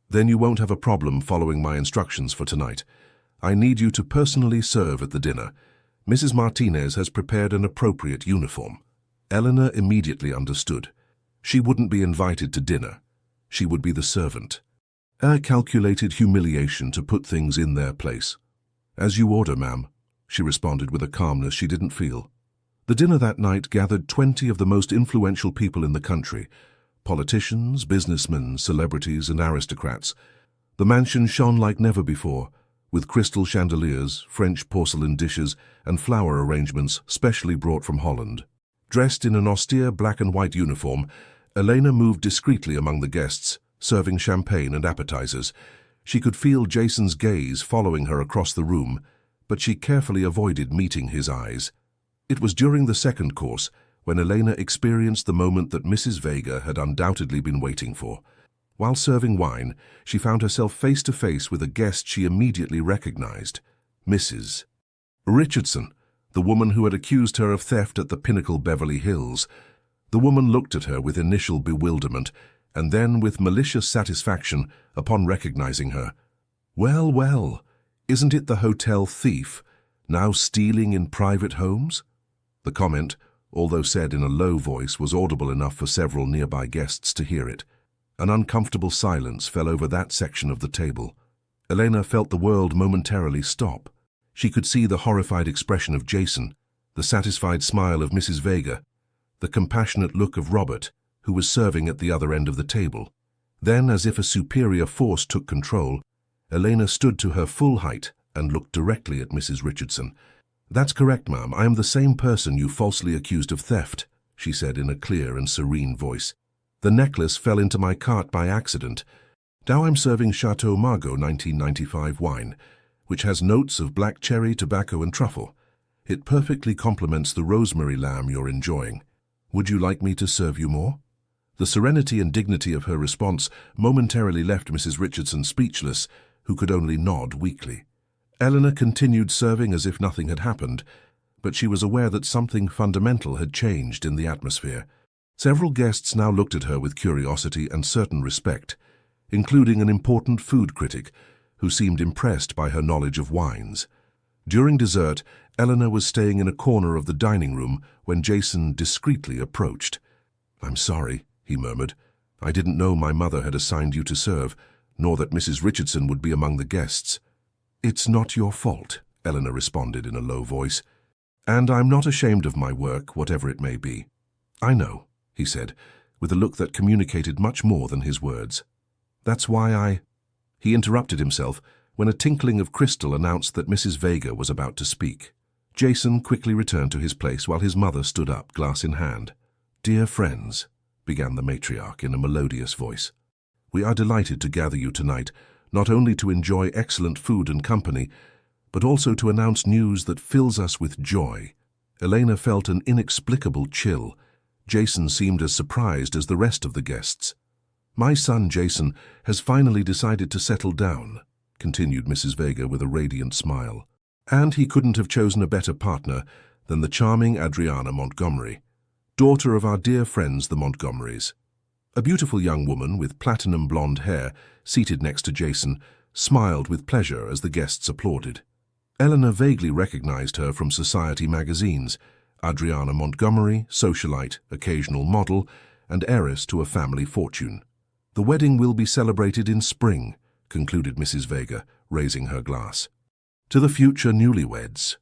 Then you won't have a problem following my instructions for tonight. I need you to personally serve at the dinner. Mrs. Martinez has prepared an appropriate uniform." Elena immediately understood. She wouldn't be invited to dinner. She would be the servant. A calculated humiliation to put things in their place. "As you order, ma'am," she responded with a calmness she didn't feel. The dinner that night gathered 20 of the most influential people in the country: politicians, businessmen, celebrities, and aristocrats. The mansion shone like never before, with crystal chandeliers, French porcelain dishes, and flower arrangements specially brought from Holland. Dressed in an austere black and white uniform, Elena moved discreetly among the guests, serving champagne and appetizers. She could feel Jason's gaze following her across the room, but she carefully avoided meeting his eyes. It was during the second course when Elena experienced the moment that Mrs. Vega had undoubtedly been waiting for. While serving wine, she found herself face to face with a guest she immediately recognized: Mrs. Richardson, the woman who had accused her of theft at the Pinnacle Beverly Hills. The woman looked at her with initial bewilderment, and then with malicious satisfaction upon recognizing her. "Well, well, isn't it the hotel thief, now stealing in private homes?" The comment, although said in a low voice, was audible enough for several nearby guests to hear it. An uncomfortable silence fell over that section of the table. Elena felt the world momentarily stop. She could see the horrified expression of Jason, the satisfied smile of Mrs. Vega, the compassionate look of Robert, who was serving at the other end of the table. Then, as if a superior force took control, Elena stood to her full height and looked directly at Mrs. Richardson. "That's correct, ma'am. I am the same person you falsely accused of theft," she said in a clear and serene voice. "The necklace fell into my cart by accident. Now I'm serving Chateau Margaux 1995 wine, which has notes of black cherry, tobacco, and truffle. It perfectly complements the rosemary lamb you're enjoying. Would you like me to serve you more?" The serenity and dignity of her response momentarily left Mrs. Richardson speechless, who could only nod weakly. Eleanor continued serving as if nothing had happened, but she was aware that something fundamental had changed in the atmosphere. Several guests now looked at her with curiosity and certain respect, including an important food critic who seemed impressed by her knowledge of wines. During dessert, Eleanor was staying in a corner of the dining room when Jason discreetly approached. "I'm sorry," he murmured. "I didn't know my mother had assigned you to serve, nor that Mrs. Richardson would be among the guests." "It's not your fault," Eleanor responded in a low voice. "And I'm not ashamed of my work, whatever it may be." "I know," he said, with a look that communicated much more than his words. "That's why I—" He interrupted himself when a tinkling of crystal announced that Mrs. Vega was about to speak. Jason quickly returned to his place while his mother stood up, glass in hand. "Dear friends," began the matriarch in a melodious voice, "we are delighted to gather you tonight, not only to enjoy excellent food and company, but also to announce news that fills us with joy." Elena felt an inexplicable chill. Jason seemed as surprised as the rest of the guests. "My son Jason has finally decided to settle down," continued Mrs. Vega with a radiant smile. "And he couldn't have chosen a better partner than the charming Adriana Montgomery, daughter of our dear friends the Montgomerys." A beautiful young woman with platinum blonde hair, seated next to Jason, smiled with pleasure as the guests applauded. Eleanor vaguely recognized her from society magazines: Adriana Montgomery, socialite, occasional model, and heiress to a family fortune. "The wedding will be celebrated in spring," concluded Mrs. Vega, raising her glass. "To the future newlyweds."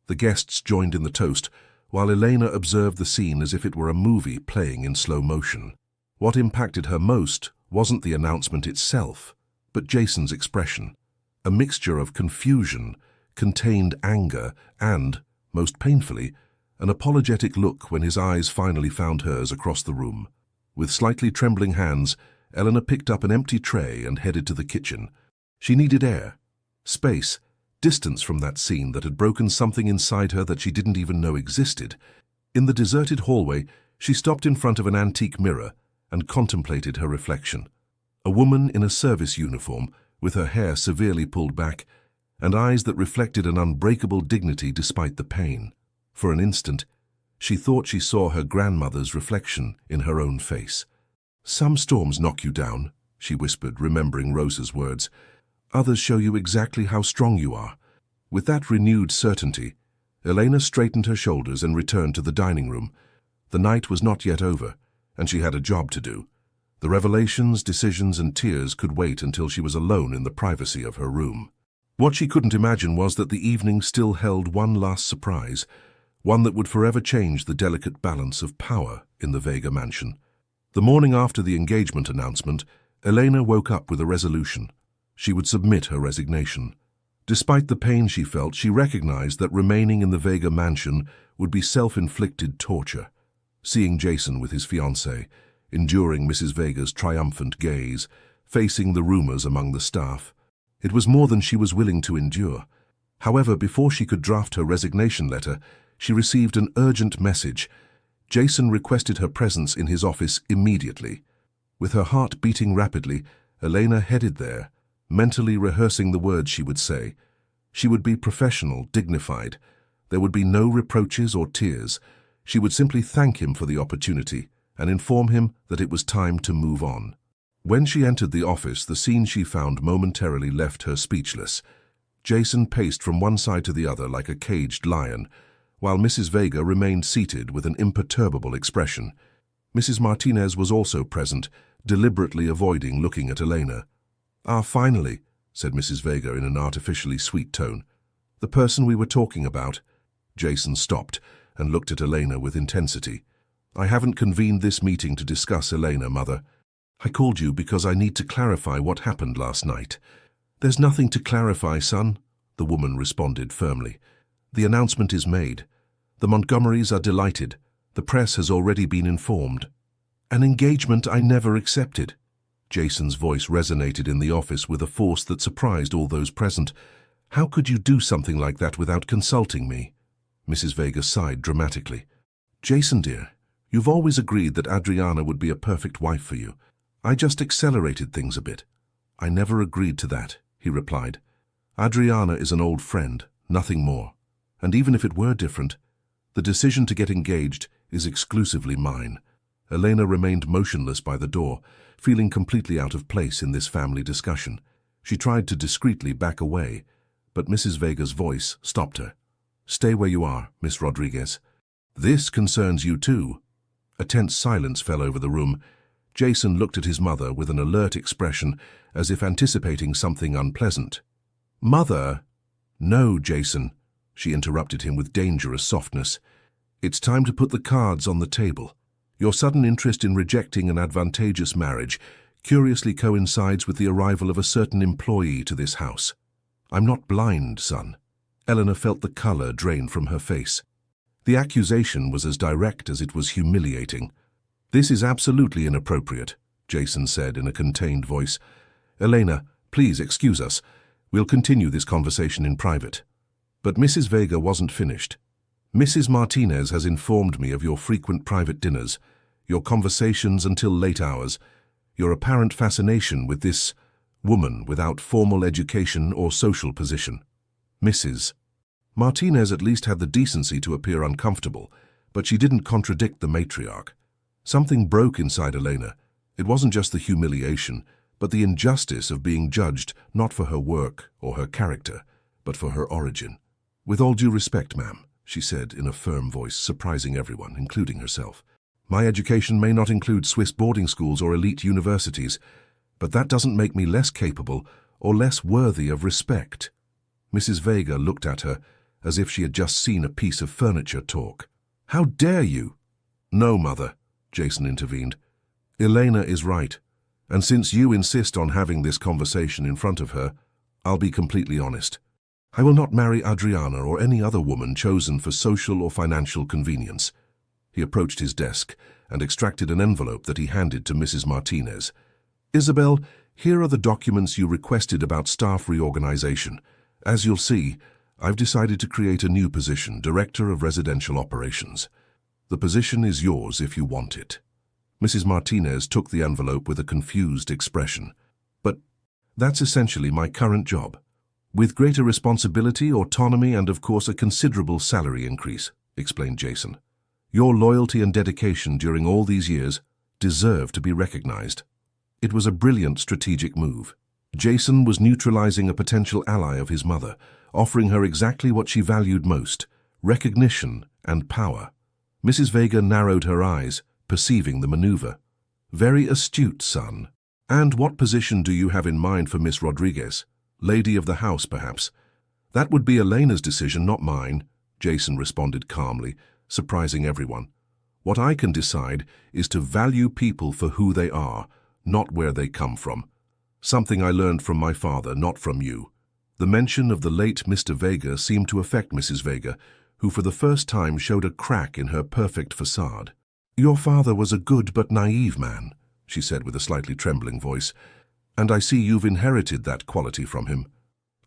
The guests joined in the toast, while Elena observed the scene as if it were a movie playing in slow motion. What impacted her most wasn't the announcement itself, but Jason's expression. A mixture of confusion, contained anger, and, most painfully, an apologetic look when his eyes finally found hers across the room. With slightly trembling hands, Eleanor picked up an empty tray and headed to the kitchen. She needed air, space, distance from that scene that had broken something inside her that she didn't even know existed. In the deserted hallway, she stopped in front of an antique mirror and contemplated her reflection. A woman in a service uniform, with her hair severely pulled back, and eyes that reflected an unbreakable dignity despite the pain. For an instant, she thought she saw her grandmother's reflection in her own face. "Some storms knock you down," she whispered, remembering Rosa's words. "Others show you exactly how strong you are." With that renewed certainty, Elena straightened her shoulders and returned to the dining room. The night was not yet over, and she had a job to do. The revelations, decisions, and tears could wait until she was alone in the privacy of her room. What she couldn't imagine was that the evening still held one last surprise, one that would forever change the delicate balance of power in the Vega mansion. The morning after the engagement announcement, Elena woke up with a resolution. She would submit her resignation. Despite the pain she felt, she recognized that remaining in the Vega mansion would be self-inflicted torture. Seeing Jason with his fiancée, enduring Mrs. Vega's triumphant gaze, facing the rumors among the staff, it was more than she was willing to endure. However, before she could draft her resignation letter, she received an urgent message. Jason requested her presence in his office immediately. With her heart beating rapidly, Elena headed there, mentally rehearsing the words she would say. She would be professional, dignified. There would be no reproaches or tears. She would simply thank him for the opportunity and inform him that it was time to move on. When she entered the office, the scene she found momentarily left her speechless. Jason paced from one side to the other like a caged lion, while Mrs. Vega remained seated with an imperturbable expression. Mrs. Martinez was also present, deliberately avoiding looking at Elena. "Ah, finally," said Mrs. Vega in an artificially sweet tone. "The person we were talking about." Jason stopped and looked at Elena with intensity. "I haven't convened this meeting to discuss Elena, Mother. I called you because I need to clarify what happened last night." "There's nothing to clarify, son," the woman responded firmly. "The announcement is made. The Montgomerys are delighted. The press has already been informed." "An engagement I never accepted." Jason's voice resonated in the office with a force that surprised all those present. "How could you do something like that without consulting me?" Mrs. Vega sighed dramatically. "Jason, dear, you've always agreed that Adriana would be a perfect wife for you. I just accelerated things a bit." "I never agreed to that," he replied. "Adriana is an old friend, nothing more. And even if it were different, the decision to get engaged is exclusively mine." Elena remained motionless by the door, feeling completely out of place in this family discussion. She tried to discreetly back away, but Mrs. Vega's voice stopped her. "Stay where you are, Miss Rodriguez. This concerns you too." A tense silence fell over the room. Jason looked at his mother with an alert expression, as if anticipating something unpleasant. "Mother!" "No, Jason," she interrupted him with dangerous softness. "It's time to put the cards on the table. Your sudden interest in rejecting an advantageous marriage curiously coincides with the arrival of a certain employee to this house. I'm not blind, son." Eleanor felt the color drain from her face. The accusation was as direct as it was humiliating. "This is absolutely inappropriate," Jason said in a contained voice. "Elena, please excuse us. We'll continue this conversation in private." But Mrs. Vega wasn't finished. "Mrs. Martinez has informed me of your frequent private dinners, your conversations until late hours, your apparent fascination with this woman without formal education or social position." Mrs. Martinez at least had the decency to appear uncomfortable, but she didn't contradict the matriarch. Something broke inside Elena. It wasn't just the humiliation, but the injustice of being judged not for her work or her character, but for her origin. "With all due respect, ma'am," she said in a firm voice, surprising everyone, including herself. "My education may not include Swiss boarding schools or elite universities, but that doesn't make me less capable or less worthy of respect." Mrs. Vega looked at her as if she had just seen a piece of furniture talk. "How dare you?" "No, Mother," Jason intervened. "Elena is right, and since you insist on having this conversation in front of her, I'll be completely honest. I will not marry Adriana or any other woman chosen for social or financial convenience." He approached his desk and extracted an envelope that he handed to Mrs. Martinez. "Isabel, here are the documents you requested about staff reorganization. As you'll see, I've decided to create a new position, Director of Residential Operations. The position is yours if you want it." Mrs. Martinez took the envelope with a confused expression. "But that's essentially my current job, with greater responsibility, autonomy, and of course a considerable salary increase," explained Jason. "Your loyalty and dedication during all these years deserve to be recognized." It was a brilliant strategic move. Jason was neutralizing a potential ally of his mother, offering her exactly what she valued most, recognition and power. Mrs. Vega narrowed her eyes, perceiving the maneuver. Very astute, son. And what position do you have in mind for Miss Rodriguez? Lady of the house, perhaps? That would be Elena's decision, not mine, Jason responded calmly, surprising everyone. What I can decide is to value people for who they are, not where they come from. Something I learned from my father, not from you. The mention of the late Mr. Vega seemed to affect Mrs. Vega, who for the first time showed a crack in her perfect facade. Your father was a good but naive man, she said with a slightly trembling voice, and I see you've inherited that quality from him.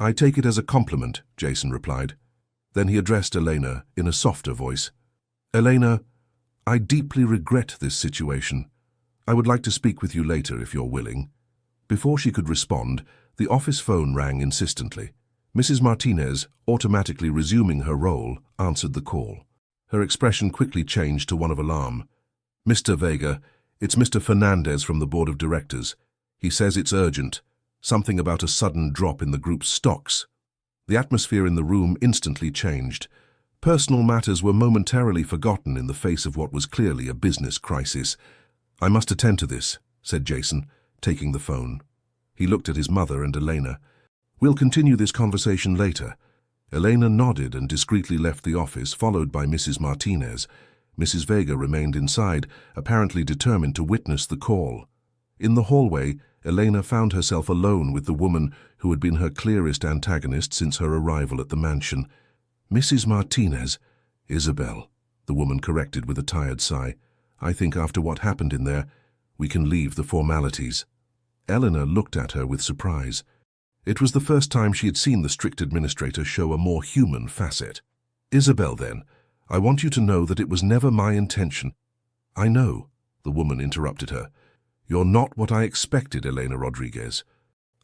I take it as a compliment, Jason replied. Then he addressed Elena in a softer voice. Elena, I deeply regret this situation. I would like to speak with you later if you're willing. Before she could respond, the office phone rang insistently. Mrs. Martinez, automatically resuming her role, answered the call. Her expression quickly changed to one of alarm. Mr. Vega, it's Mr. Fernandez from the board of directors. He says it's urgent. Something about a sudden drop in the group's stocks. The atmosphere in the room instantly changed. Personal matters were momentarily forgotten in the face of what was clearly a business crisis. I must attend to this, said Jason, taking the phone. He looked at his mother and Elena. We'll continue this conversation later. Elena nodded and discreetly left the office, followed by Mrs. Martinez. Mrs. Vega remained inside, apparently determined to witness the call. In the hallway, Elena found herself alone with the woman who had been her clearest antagonist since her arrival at the mansion. Mrs. Martinez, Isabel, the woman corrected with a tired sigh. I think after what happened in there, we can leave the formalities. Eleanor looked at her with surprise. It was the first time she had seen the strict administrator show a more human facet. Isabel, then, I want you to know that it was never my intention. I know, the woman interrupted her. You're not what I expected, Elena Rodriguez.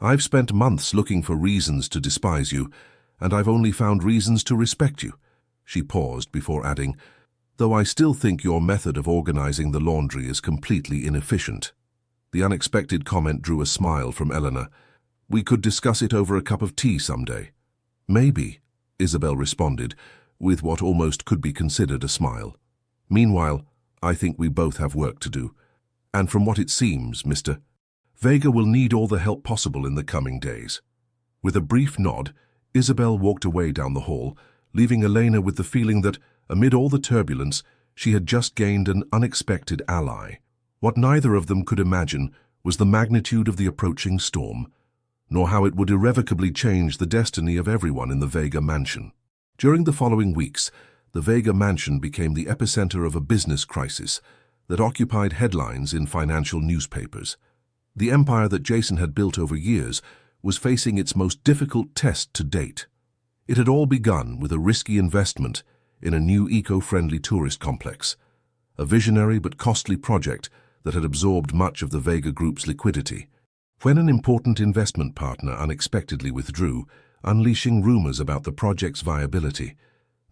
I've spent months looking for reasons to despise you, and I've only found reasons to respect you. She paused before adding, though I still think your method of organizing the laundry is completely inefficient. The unexpected comment drew a smile from Eleanor. We could discuss it over a cup of tea someday. Maybe, Isabel responded, with what almost could be considered a smile. Meanwhile, I think we both have work to do. And from what it seems, Mr. Vega will need all the help possible in the coming days. With a brief nod, Isabel walked away down the hall, leaving Elena with the feeling that, amid all the turbulence, she had just gained an unexpected ally. What neither of them could imagine was the magnitude of the approaching storm, nor how it would irrevocably change the destiny of everyone in the Vega mansion. During the following weeks, the Vega mansion became the epicenter of a business crisis that occupied headlines in financial newspapers. The empire that Jason had built over years was facing its most difficult test to date. It had all begun with a risky investment in a new eco-friendly tourist complex, a visionary but costly project that had absorbed much of the Vega Group's liquidity. When an important investment partner unexpectedly withdrew, unleashing rumors about the project's viability,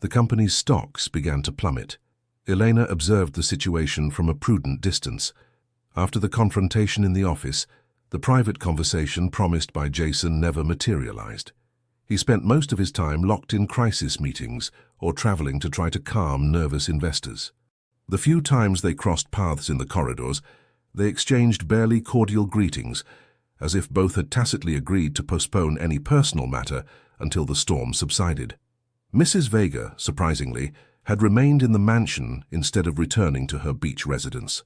the company's stocks began to plummet. Elena observed the situation from a prudent distance. After the confrontation in the office, the private conversation promised by Jason never materialized. He spent most of his time locked in crisis meetings or traveling to try to calm nervous investors. The few times they crossed paths in the corridors, they exchanged barely cordial greetings, as if both had tacitly agreed to postpone any personal matter until the storm subsided. Mrs. Vega, surprisingly, had remained in the mansion instead of returning to her beach residence.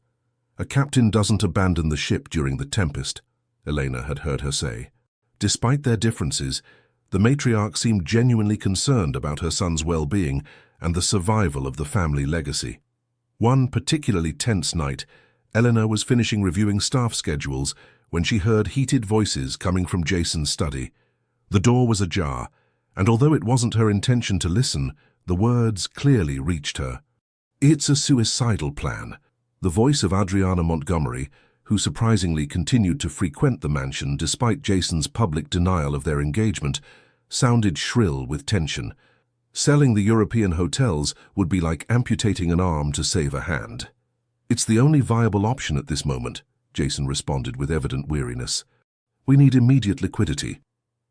A captain doesn't abandon the ship during the tempest, Elena had heard her say. Despite their differences, the matriarch seemed genuinely concerned about her son's well-being and the survival of the family legacy. One particularly tense night, Eleanor was finishing reviewing staff schedules when she heard heated voices coming from Jason's study. The door was ajar, and although it wasn't her intention to listen, the words clearly reached her. It's a suicidal plan. The voice of Adriana Montgomery, who surprisingly continued to frequent the mansion despite Jason's public denial of their engagement, sounded shrill with tension. Selling the European hotels would be like amputating an arm to save a hand. It's the only viable option at this moment, Jason responded with evident weariness. We need immediate liquidity.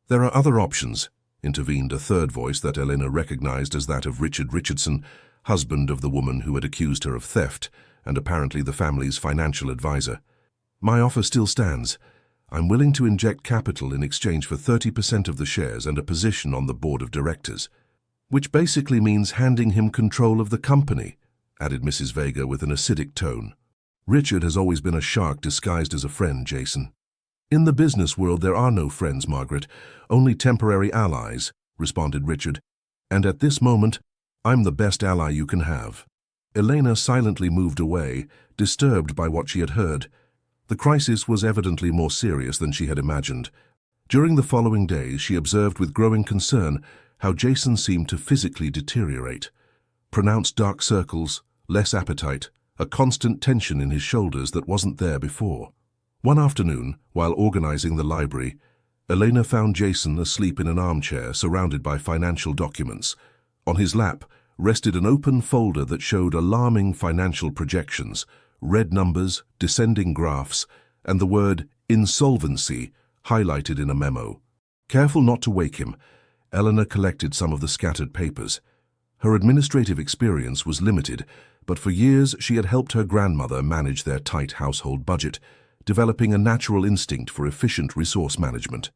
There are other options, intervened a third voice that Elena recognized as that of Richard Richardson, husband of the woman who had accused her of theft, and apparently the family's financial advisor. My offer still stands. I'm willing to inject capital in exchange for 30% of the shares and a position on the board of directors, which basically means handing him control of the company, added Mrs. Vega with an acidic tone. Richard has always been a shark disguised as a friend, Jason. In the business world there are no friends, Margaret, only temporary allies, responded Richard. And at this moment, I'm the best ally you can have. Elena silently moved away, disturbed by what she had heard. The crisis was evidently more serious than she had imagined. During the following days, she observed with growing concern how Jason seemed to physically deteriorate. Pronounced dark circles, less appetite, a constant tension in his shoulders that wasn't there before. One afternoon, while organizing the library, Elena found Jason asleep in an armchair surrounded by financial documents. On his lap rested an open folder that showed alarming financial projections, red numbers, descending graphs, and the word insolvency highlighted in a memo. Careful not to wake him, Eleanor collected some of the scattered papers. Her administrative experience was limited, but for years she had helped her grandmother manage their tight household budget, developing a natural instinct for efficient resource management.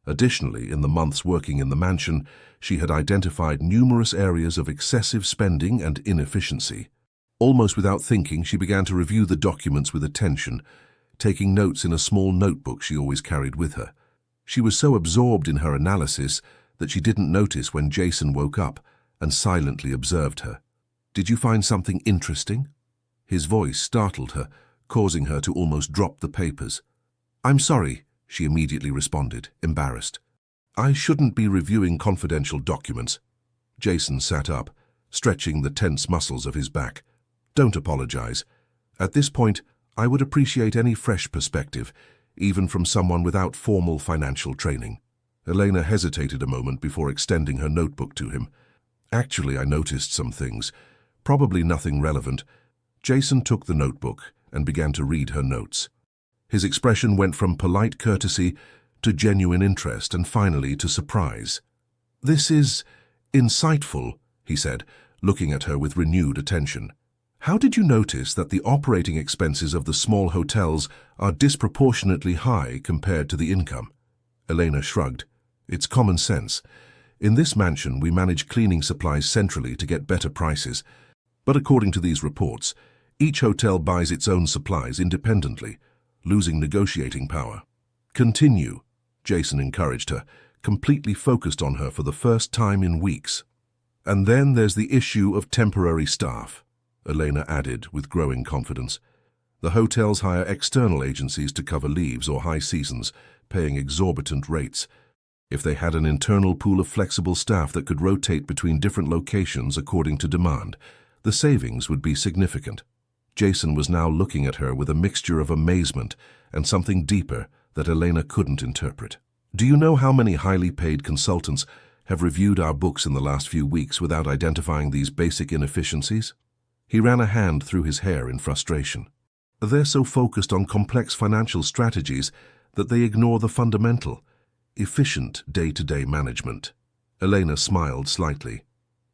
Additionally, in the months working in the mansion, she had identified numerous areas of excessive spending and inefficiency. Almost without thinking, she began to review the documents with attention, taking notes in a small notebook she always carried with her. She was so absorbed in her analysis that she didn't notice when Jason woke up and silently observed her. "Did you find something interesting?" His voice startled her, causing her to almost drop the papers. "I'm sorry," she immediately responded, embarrassed. "I shouldn't be reviewing confidential documents." Jason sat up, stretching the tense muscles of his back. "Don't apologize. At this point, I would appreciate any fresh perspective, even from someone without formal financial training." Elena hesitated a moment before extending her notebook to him. "Actually, I noticed some things. Probably nothing relevant." Jason took the notebook and began to read her notes. His expression went from polite courtesy to genuine interest and finally to surprise. "This is insightful," he said, looking at her with renewed attention. "How did you notice that the operating expenses of the small hotels are disproportionately high compared to the income?" Elena shrugged. "It's common sense. In this mansion, we manage cleaning supplies centrally to get better prices. But according to these reports, each hotel buys its own supplies independently, losing negotiating power." "Continue," Jason encouraged her, completely focused on her for the first time in weeks. "And then there's the issue of temporary staff," Elena added with growing confidence. "The hotels hire external agencies to cover leaves or high seasons, paying exorbitant rates. If they had an internal pool of flexible staff that could rotate between different locations according to demand, the savings would be significant." Jason was now looking at her with a mixture of amazement and something deeper that Elena couldn't interpret. "Do you know how many highly paid consultants have reviewed our books in the last few weeks without identifying these basic inefficiencies?" He ran a hand through his hair in frustration. "They're so focused on complex financial strategies that they ignore the fundamental, efficient day-to-day management." Elena smiled slightly.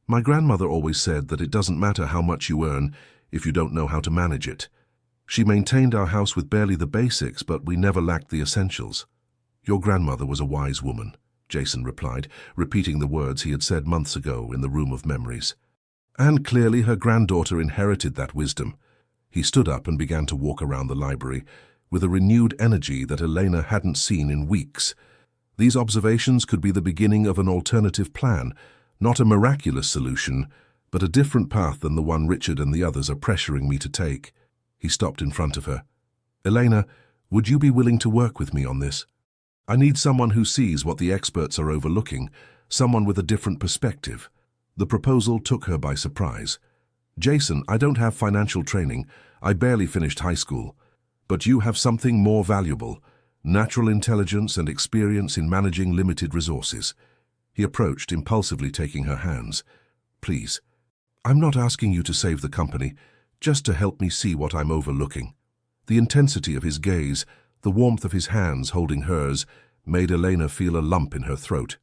"My grandmother always said that it doesn't matter how much you earn if you don't know how to manage it. She maintained our house with barely the basics, but we never lacked the essentials." "Your grandmother was a wise woman," Jason replied, repeating the words he had said months ago in the room of memories. "And clearly her granddaughter inherited that wisdom." He stood up and began to walk around the library, with a renewed energy that Elena hadn't seen in weeks. These observations could be the beginning of an alternative plan, not a miraculous solution, but a different path than the one Richard and the others are pressuring me to take. He stopped in front of her. "Elena, would you be willing to work with me on this? I need someone who sees what the experts are overlooking, someone with a different perspective." The proposal took her by surprise. "Jason, I don't have financial training. I barely finished high school. But you have something more valuable, natural intelligence and experience in managing limited resources." He approached, impulsively taking her hands. "Please, I'm not asking you to save the company, just to help me see what I'm overlooking." The intensity of his gaze, the warmth of his hands holding hers, made Elena feel a lump in her throat.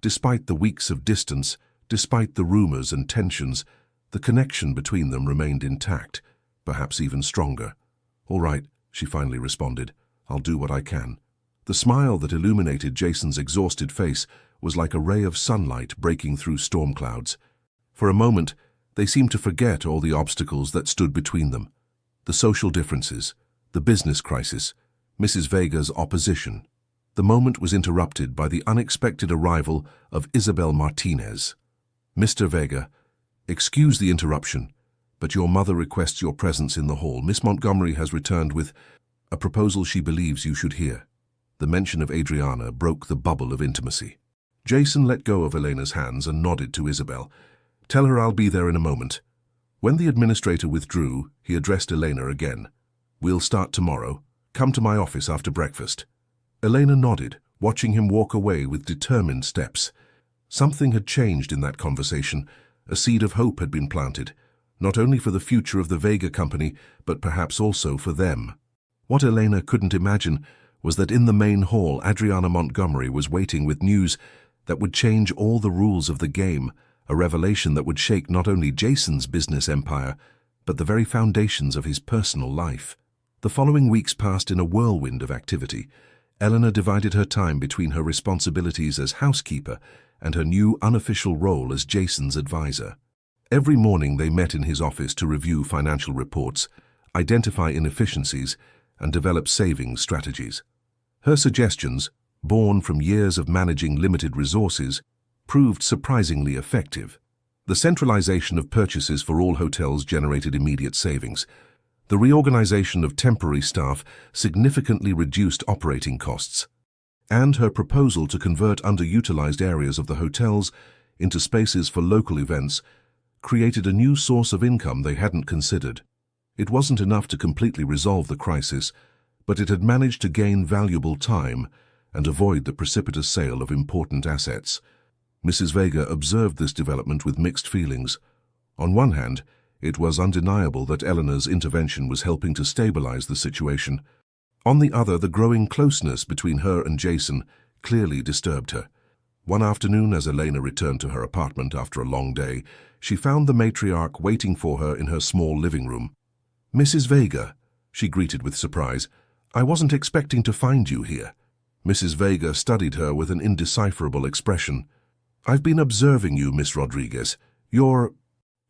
Despite the weeks of distance, despite the rumors and tensions, the connection between them remained intact, perhaps even stronger. "All right," she finally responded. "I'll do what I can." The smile that illuminated Jason's exhausted face was like a ray of sunlight breaking through storm clouds. For a moment, they seemed to forget all the obstacles that stood between them. The social differences, the business crisis, Mrs. Vega's opposition. The moment was interrupted by the unexpected arrival of Isabel Martinez. "Mr. Vega, excuse the interruption, but your mother requests your presence in the hall. Miss Montgomery has returned with a proposal she believes you should hear." The mention of Adriana broke the bubble of intimacy. Jason let go of Elena's hands and nodded to Isabel. "Tell her I'll be there in a moment." When the administrator withdrew, he addressed Elena again. "We'll start tomorrow. Come to my office after breakfast." Elena nodded, watching him walk away with determined steps. Something had changed in that conversation. A seed of hope had been planted, not only for the future of the Vega company, but perhaps also for them. What Elena couldn't imagine was that in the main hall, Adriana Montgomery was waiting with news that would change all the rules of the game, a revelation that would shake not only Jason's business empire, but the very foundations of his personal life. The following weeks passed in a whirlwind of activity. Eleanor divided her time between her responsibilities as housekeeper and her new unofficial role as Jason's advisor. Every morning they met in his office to review financial reports, identify inefficiencies, and develop savings strategies. Her suggestions, born from years of managing limited resources, proved surprisingly effective. The centralization of purchases for all hotels generated immediate savings. The reorganization of temporary staff significantly reduced operating costs. And her proposal to convert underutilized areas of the hotels into spaces for local events created a new source of income they hadn't considered. It wasn't enough to completely resolve the crisis, but it had managed to gain valuable time and avoid the precipitous sale of important assets. Mrs. Vega observed this development with mixed feelings. On one hand, it was undeniable that Eleanor's intervention was helping to stabilize the situation. On the other, the growing closeness between her and Jason clearly disturbed her. One afternoon, as Elena returned to her apartment after a long day, she found the matriarch waiting for her in her small living room. "Mrs. Vega," she greeted with surprise, "I wasn't expecting to find you here." Mrs. Vega studied her with an indecipherable expression. "I've been observing you, Miss Rodriguez. Your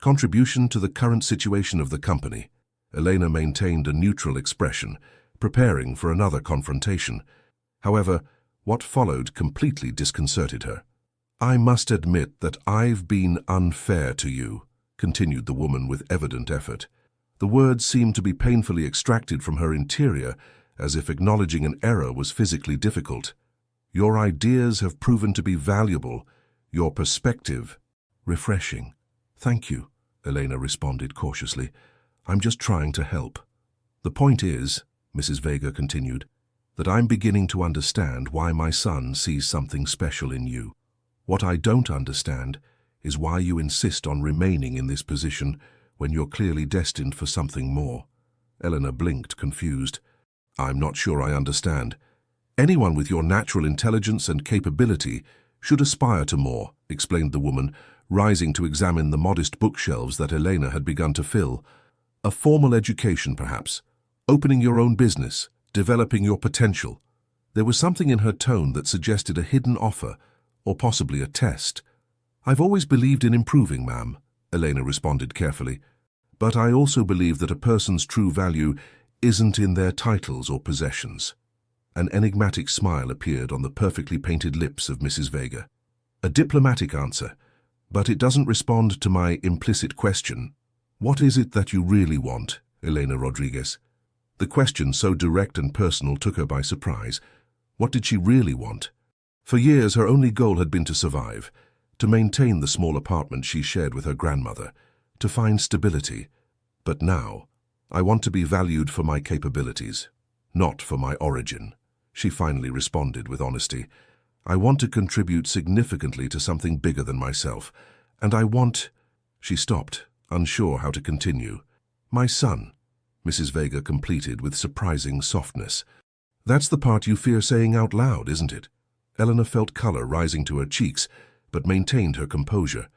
contribution to the current situation of the company." Elena maintained a neutral expression, preparing for another confrontation. However, what followed completely disconcerted her. "I must admit that I've been unfair to you," continued the woman with evident effort. The words seemed to be painfully extracted from her interior, as if acknowledging an error was physically difficult. "Your ideas have proven to be valuable, your perspective refreshing." "Thank you," Elena responded cautiously. "I'm just trying to help." "The point is," Mrs. Vega continued, "that I'm beginning to understand why my son sees something special in you. What I don't understand is why you insist on remaining in this position when you're clearly destined for something more." Eleanor blinked, confused. "I'm not sure I understand." "Anyone with your natural intelligence and capability should aspire to more," explained the woman, rising to examine the modest bookshelves that Elena had begun to fill. "A formal education, perhaps. Opening your own business, developing your potential." There was something in her tone that suggested a hidden offer, or possibly a test. "I've always believed in improving, ma'am," Elena responded carefully. "But I also believe that a person's true value isn't in their titles or possessions." An enigmatic smile appeared on the perfectly painted lips of Mrs. Vega. "A diplomatic answer, but it doesn't respond to my implicit question. What is it that you really want, Elena Rodriguez?" The question, so direct and personal, took her by surprise. What did she really want? For years, her only goal had been to survive, to maintain the small apartment she shared with her grandmother, to find stability. But now, "I want to be valued for my capabilities, not for my origin," she finally responded with honesty. "I want to contribute significantly to something bigger than myself, and I want—" She stopped, unsure how to continue. "My son," Mrs. Vega completed with surprising softness. "That's the part you fear saying out loud, isn't it?" Eleanor felt color rising to her cheeks, but maintained her composure.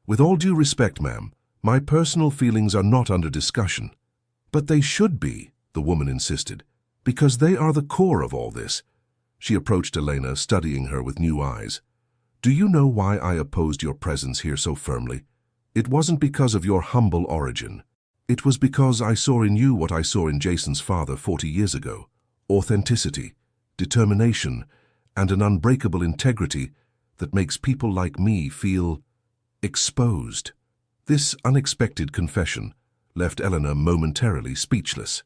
"With all due respect, ma'am, my personal feelings are not under discussion." "But they should be," the woman insisted. Because they are the core of all this. She approached Elena, studying her with new eyes. Do you know why I opposed your presence here so firmly? It wasn't because of your humble origin. It was because I saw in you what I saw in Jason's father 40 years ago. Authenticity, determination, and an unbreakable integrity that makes people like me feel exposed. This unexpected confession left Elena momentarily speechless.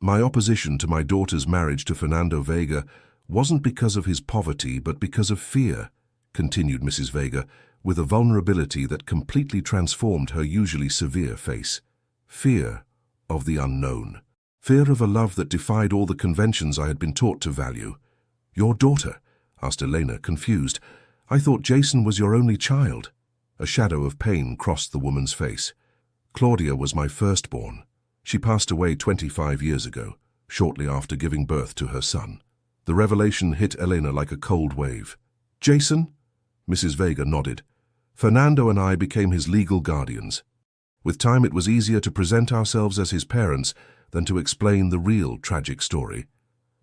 My opposition to my daughter's marriage to Fernando Vega wasn't because of his poverty, but because of fear, continued Mrs. Vega, with a vulnerability that completely transformed her usually severe face. Fear of the unknown. Fear of a love that defied all the conventions I had been taught to value. Your daughter? Asked Elena, confused. I thought Jason was your only child. A shadow of pain crossed the woman's face. Claudia was my firstborn. She passed away 25 years ago, shortly after giving birth to her son. The revelation hit Elena like a cold wave. Jason? Mrs. Vega nodded. Fernando and I became his legal guardians. With time, it was easier to present ourselves as his parents than to explain the real tragic story.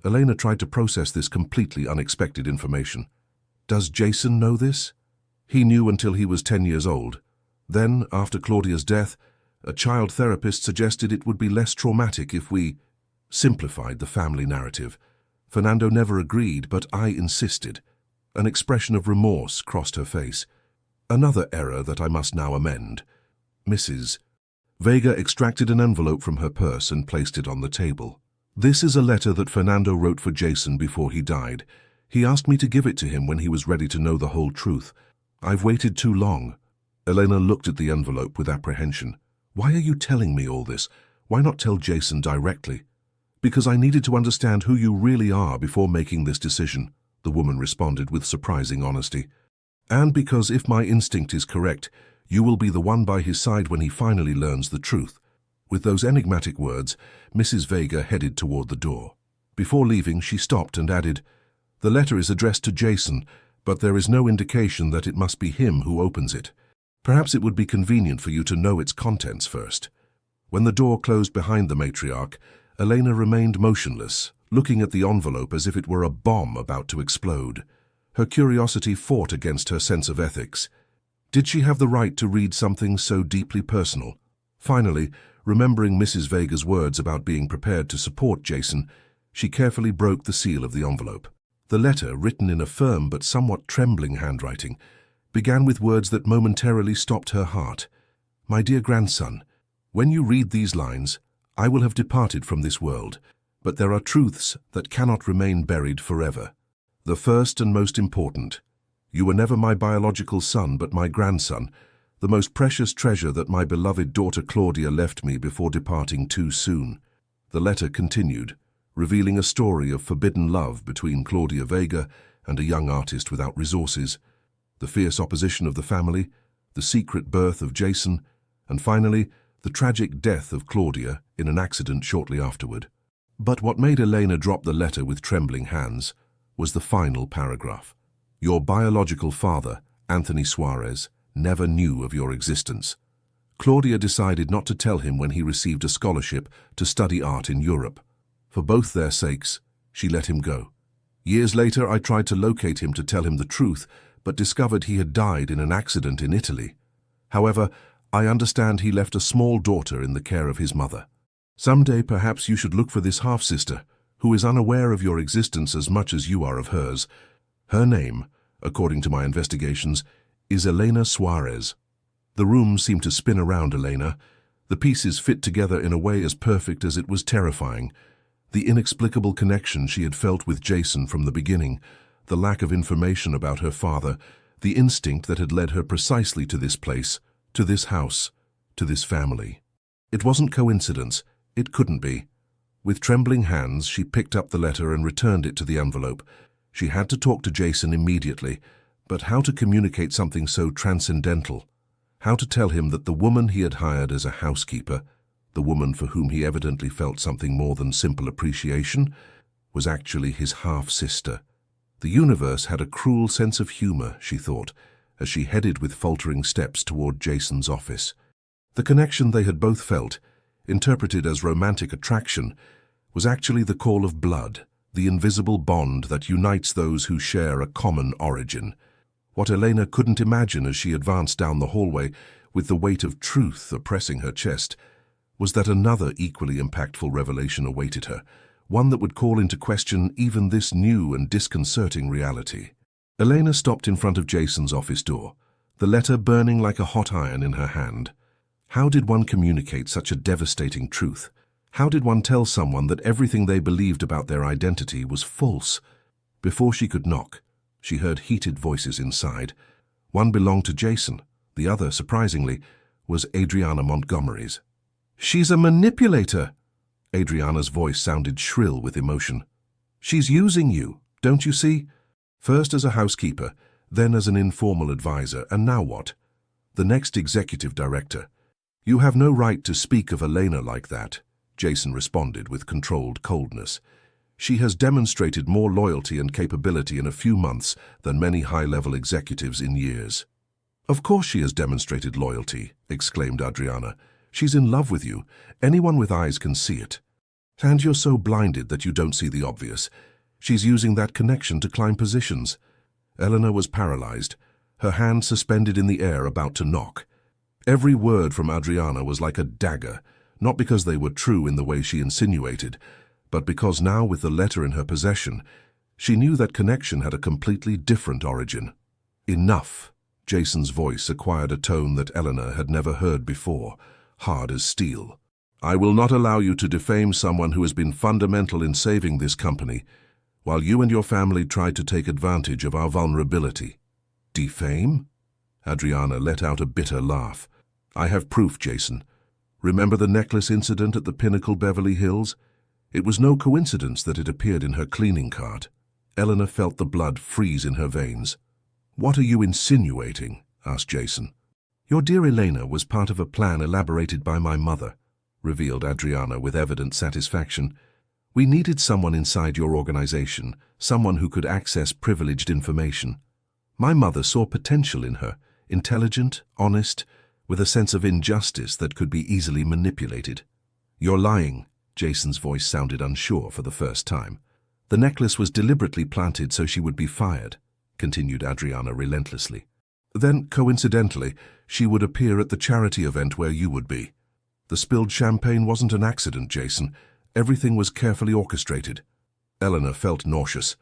Elena tried to process this completely unexpected information. Does Jason know this? He knew until he was 10 years old. Then, after Claudia's death, a child therapist suggested it would be less traumatic if we simplified the family narrative. Fernando never agreed, but I insisted. An expression of remorse crossed her face. Another error that I must now amend. Mrs. Vega extracted an envelope from her purse and placed it on the table. This is a letter that Fernando wrote for Jason before he died. He asked me to give it to him when he was ready to know the whole truth. I've waited too long. Elena looked at the envelope with apprehension. Why are you telling me all this? Why not tell Jason directly? Because I needed to understand who you really are before making this decision, the woman responded with surprising honesty. And because if my instinct is correct, you will be the one by his side when he finally learns the truth. With those enigmatic words, Mrs. Vega headed toward the door. Before leaving, she stopped and added, The letter is addressed to Jason, but there is no indication that it must be him who opens it. Perhaps it would be convenient for you to know its contents first. When the door closed behind the matriarch, Elena remained motionless, looking at the envelope as if it were a bomb about to explode. Her curiosity fought against her sense of ethics. Did she have the right to read something so deeply personal? Finally, remembering Mrs. Vega's words about being prepared to support Jason, she carefully broke the seal of the envelope. The letter, written in a firm but somewhat trembling handwriting, began with words that momentarily stopped her heart. My dear grandson, when you read these lines, I will have departed from this world, but there are truths that cannot remain buried forever. The first and most important, you were never my biological son but my grandson, the most precious treasure that my beloved daughter Claudia left me before departing too soon. The letter continued, revealing a story of forbidden love between Claudia Vega and a young artist without resources, the fierce opposition of the family, the secret birth of Jason, and finally, the tragic death of Claudia in an accident shortly afterward. But what made Elena drop the letter with trembling hands was the final paragraph. Your biological father, Anthony Suarez, never knew of your existence. Claudia decided not to tell him when he received a scholarship to study art in Europe. For both their sakes, she let him go. Years later, I tried to locate him to tell him the truth, but discovered he had died in an accident in Italy. However, I understand he left a small daughter in the care of his mother. Someday perhaps you should look for this half-sister, who is unaware of your existence as much as you are of hers. Her name, according to my investigations, is Elena Suarez. The room seemed to spin around Elena. The pieces fit together in a way as perfect as it was terrifying. The inexplicable connection she had felt with Jason from the beginning, the lack of information about her father, the instinct that had led her precisely to this place, to this house, to this family. It wasn't coincidence. It couldn't be. With trembling hands, she picked up the letter and returned it to the envelope. She had to talk to Jason immediately, but how to communicate something so transcendental? How to tell him that the woman he had hired as a housekeeper, the woman for whom he evidently felt something more than simple appreciation, was actually his half-sister. The universe had a cruel sense of humor, she thought, as she headed with faltering steps toward Jason's office. The connection they had both felt, interpreted as romantic attraction, was actually the call of blood, the invisible bond that unites those who share a common origin. What Elena couldn't imagine as she advanced down the hallway, with the weight of truth oppressing her chest, was that another equally impactful revelation awaited her, one that would call into question even this new and disconcerting reality. Elena stopped in front of Jason's office door, the letter burning like a hot iron in her hand. How did one communicate such a devastating truth? How did one tell someone that everything they believed about their identity was false? Before she could knock, she heard heated voices inside. One belonged to Jason. The other, surprisingly, was Adriana Montgomery's. "She's a manipulator!" Adriana's voice sounded shrill with emotion. "She's using you, don't you see? First as a housekeeper, then as an informal advisor, and now what? The next executive director. You have no right to speak of Elena like that," Jason responded with controlled coldness. "She has demonstrated more loyalty and capability in a few months than many high-level executives in years." "Of course she has demonstrated loyalty," exclaimed Adriana. "She's in love with you. Anyone with eyes can see it. And you're so blinded that you don't see the obvious. She's using that connection to climb positions." Eleanor was paralyzed, her hand suspended in the air about to knock. Every word from Adriana was like a dagger, not because they were true in the way she insinuated, but because now, with the letter in her possession, she knew that connection had a completely different origin. "Enough." Jason's voice acquired a tone that Eleanor had never heard before, hard as steel. "I will not allow you to defame someone who has been fundamental in saving this company, while you and your family tried to take advantage of our vulnerability." "Defame?" Adriana let out a bitter laugh. "I have proof, Jason. Remember the necklace incident at the Pinnacle Beverly Hills? It was no coincidence that it appeared in her cleaning cart." Eleanor felt the blood freeze in her veins. "What are you insinuating?" asked Jason. "Your dear Elena was part of a plan elaborated by my mother," revealed Adriana with evident satisfaction. "We needed someone inside your organization, someone who could access privileged information. My mother saw potential in her, intelligent, honest, with a sense of injustice that could be easily manipulated." "You're lying." Jason's voice sounded unsure for the first time. "The necklace was deliberately planted so she would be fired," continued Adriana relentlessly. "Then, coincidentally, she would appear at the charity event where you would be. The spilled champagne wasn't an accident, Jason. Everything was carefully orchestrated." Eleanor felt nauseous.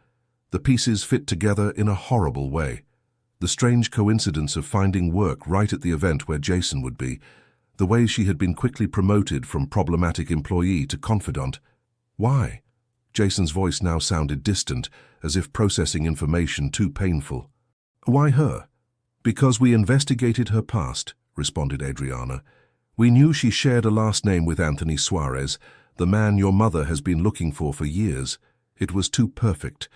The pieces fit together in a horrible way. The strange coincidence of finding work right at the event where Jason would be, the way she had been quickly promoted from problematic employee to confidant. "Why?" Jason's voice now sounded distant, as if processing information too painful. "Why her?" "Because we investigated her past," responded Adriana. "We knew she shared a last name with Anthony Suarez, the man your mother has been looking for years. It was too perfect.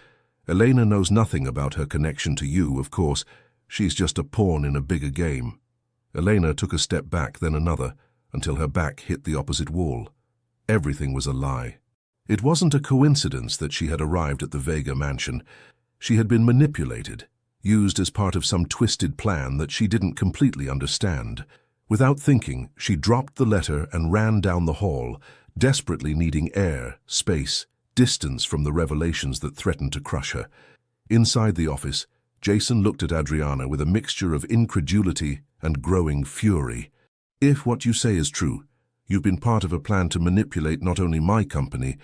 Elena knows nothing about her connection to you, of course. She's just a pawn in a bigger game." Elena took a step back, then another, until her back hit the opposite wall. Everything was a lie. It wasn't a coincidence that she had arrived at the Vega mansion. She had been manipulated, used as part of some twisted plan that she didn't completely understand. Without thinking, she dropped the letter and ran down the hall, desperately needing air, space, distance from the revelations that threatened to crush her. Inside the office, Jason looked at Adriana with a mixture of incredulity and growing fury. "If what you say is true, you've been part of a plan to manipulate not only my company,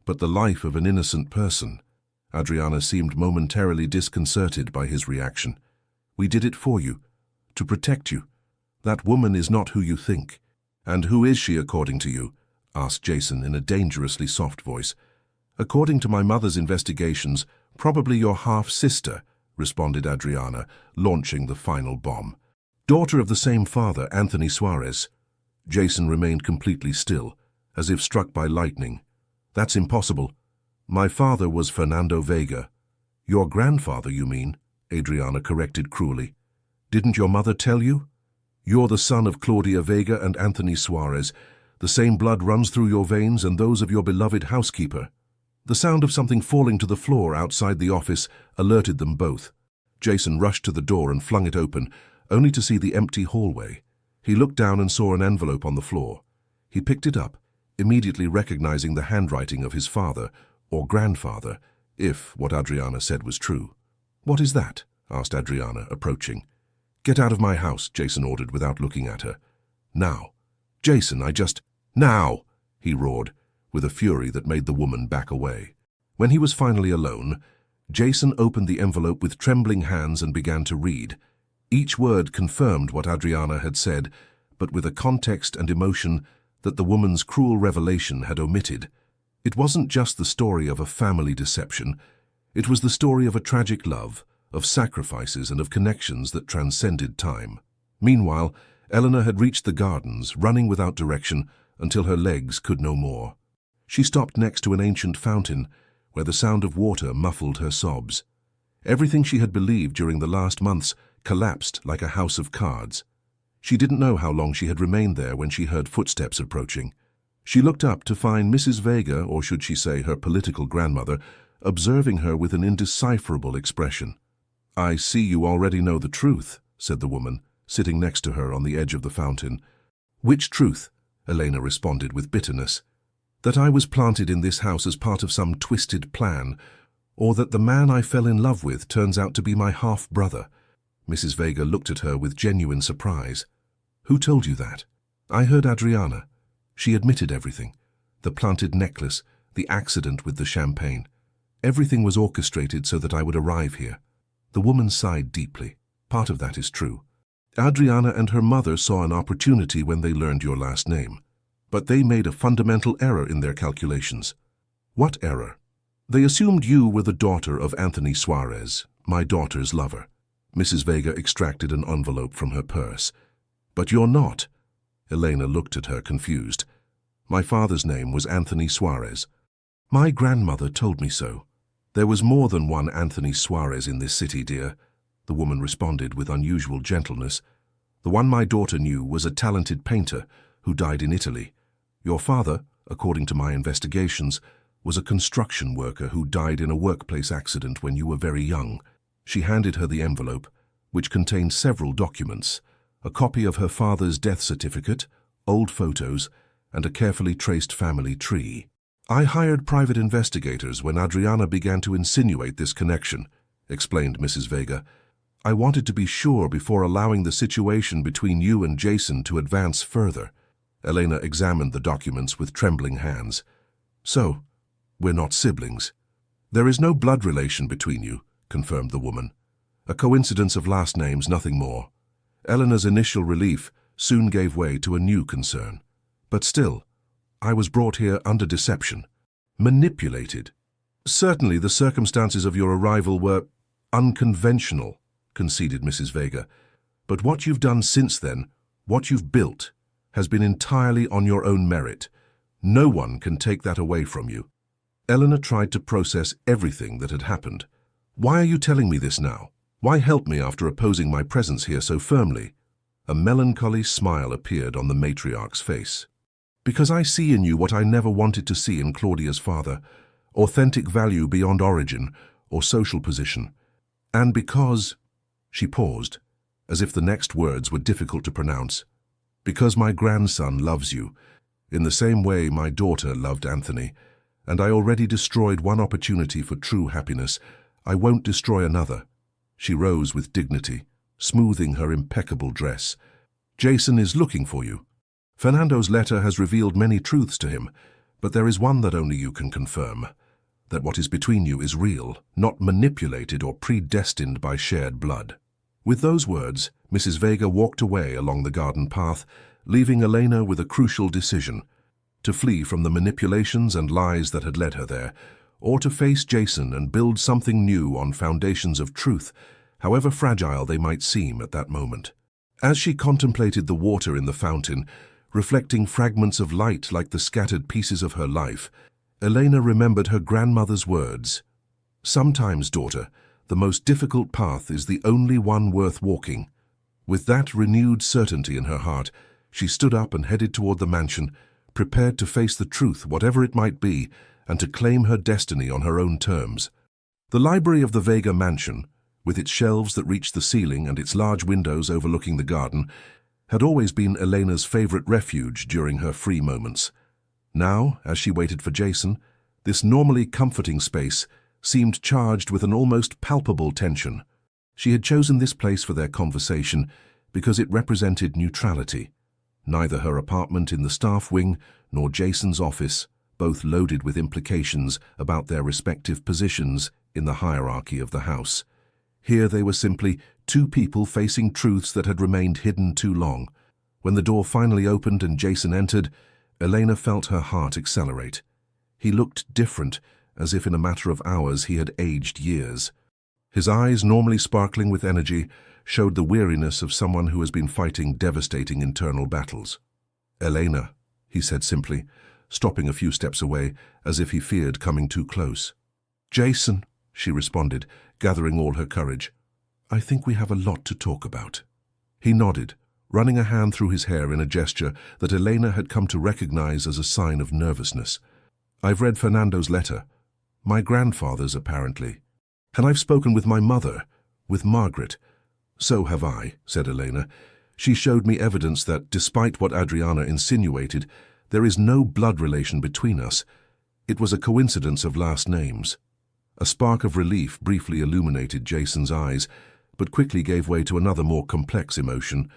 but the life of an innocent person." Adriana seemed momentarily disconcerted by his reaction. "We did it for you, to protect you. That woman is not who you think." "And who is she, according to you?" asked Jason in a dangerously soft voice. "According to my mother's investigations, probably your half-sister," responded Adriana, launching the final bomb. "Daughter of the same father, Anthony Suarez." Jason remained completely still, as if struck by lightning. "That's impossible. My father was Fernando Vega." "Your grandfather, you mean?" Adriana corrected cruelly. "Didn't your mother tell you? You're the son of Claudia Vega and Anthony Suarez. The same blood runs through your veins and those of your beloved housekeeper." The sound of something falling to the floor outside the office alerted them both. Jason rushed to the door and flung it open, only to see the empty hallway. He looked down and saw an envelope on the floor. He picked it up, immediately recognizing the handwriting of his father or grandfather, if what Adriana said was true. "What is that?" asked Adriana, approaching. "Get out of my house," Jason ordered without looking at her. "Now." "Jason, Now!" he roared, with a fury that made the woman back away. When he was finally alone, Jason opened the envelope with trembling hands and began to read. Each word confirmed what Adriana had said, but with a context and emotion that the woman's cruel revelation had omitted. It wasn't just the story of a family deception. It was the story of a tragic love, of sacrifices and of connections that transcended time. Meanwhile, Eleanor had reached the gardens, running without direction until her legs could no more. She stopped next to an ancient fountain, where the sound of water muffled her sobs. Everything she had believed during the last months collapsed like a house of cards. She didn't know how long she had remained there when she heard footsteps approaching. She looked up to find Mrs. Vega, or should she say her political grandmother, observing her with an indecipherable expression. "I see you already know the truth," said the woman, sitting next to her on the edge of the fountain. "Which truth?" Elena responded with bitterness. "That I was planted in this house as part of some twisted plan, or that the man I fell in love with turns out to be my half-brother." Mrs. Vega looked at her with genuine surprise. "Who told you that?" "I heard Adriana. She admitted everything. The planted necklace, the accident with the champagne. Everything was orchestrated so that I would arrive here." The woman sighed deeply. "Part of that is true. Adriana and her mother saw an opportunity when they learned your last name. But they made a fundamental error in their calculations." "What error?" "They assumed you were the daughter of Anthony Suarez, my daughter's lover." Mrs. Vega extracted an envelope from her purse. "But you're not." Elena looked at her confused. "My father's name was Anthony Suarez." "My grandmother told me so." "There was more than one Anthony Suarez in this city, dear," the woman responded with unusual gentleness. "The one my daughter knew was a talented painter who died in Italy. Your father, according to my investigations, was a construction worker who died in a workplace accident when you were very young." She handed her the envelope, which contained several documents, a copy of her father's death certificate, old photos, and a carefully traced family tree. "I hired private investigators when Adriana began to insinuate this connection," explained Mrs. Vega. "I wanted to be sure before allowing the situation between you and Jason to advance further." Elena examined the documents with trembling hands. "So, we're not siblings." "There is no blood relation between you," confirmed the woman. "A coincidence of last names, nothing more." Eleanor's initial relief soon gave way to a new concern. "But still, I was brought here under deception. Manipulated." "Certainly the circumstances of your arrival were unconventional," conceded Mrs. Vega. "But what you've done since then, what you've built, has been entirely on your own merit. No one can take that away from you." Eleanor tried to process everything that had happened. "Why are you telling me this now? Why help me after opposing my presence here so firmly?" A melancholy smile appeared on the matriarch's face. "Because I see in you what I never wanted to see in Claudia's father, authentic value beyond origin or social position. And because—" She paused, as if the next words were difficult to pronounce. "Because my grandson loves you, in the same way my daughter loved Anthony, and I already destroyed one opportunity for true happiness. I won't destroy another." She rose with dignity, smoothing her impeccable dress. "Jason is looking for you. Fernando's letter has revealed many truths to him, but there is one that only you can confirm, that what is between you is real, not manipulated or predestined by shared blood." With those words, Mrs. Vega walked away along the garden path, leaving Elena with a crucial decision: to flee from the manipulations and lies that had led her there, or to face Jason and build something new on foundations of truth, however fragile they might seem at that moment. As she contemplated the water in the fountain, reflecting fragments of light like the scattered pieces of her life, Elena remembered her grandmother's words. "Sometimes, daughter, the most difficult path is the only one worth walking." With that renewed certainty in her heart, she stood up and headed toward the mansion, prepared to face the truth, whatever it might be, and to claim her destiny on her own terms. The library of the Vega mansion, with its shelves that reached the ceiling and its large windows overlooking the garden, had always been Elena's favorite refuge during her free moments. Now, as she waited for Jason, this normally comforting space seemed charged with an almost palpable tension. She had chosen this place for their conversation because it represented neutrality. Neither her apartment in the staff wing nor Jason's office, both loaded with implications about their respective positions in the hierarchy of the house. Here they were simply two people facing truths that had remained hidden too long. When the door finally opened and Jason entered, Elena felt her heart accelerate. He looked different, as if in a matter of hours he had aged years. His eyes, normally sparkling with energy, showed the weariness of someone who has been fighting devastating internal battles. "Elena," he said simply, stopping a few steps away, as if he feared coming too close. "Jason," she responded, gathering all her courage. "I think we have a lot to talk about." He nodded, running a hand through his hair in a gesture that Elena had come to recognize as a sign of nervousness. "I've read Fernando's letter. My grandfather's, apparently. And I've spoken with my mother, with Margaret." "So have I," said Elena. "She showed me evidence that, despite what Adriana insinuated, there is no blood relation between us. It was a coincidence of last names." A spark of relief briefly illuminated Jason's eyes, but quickly gave way to another more complex emotion.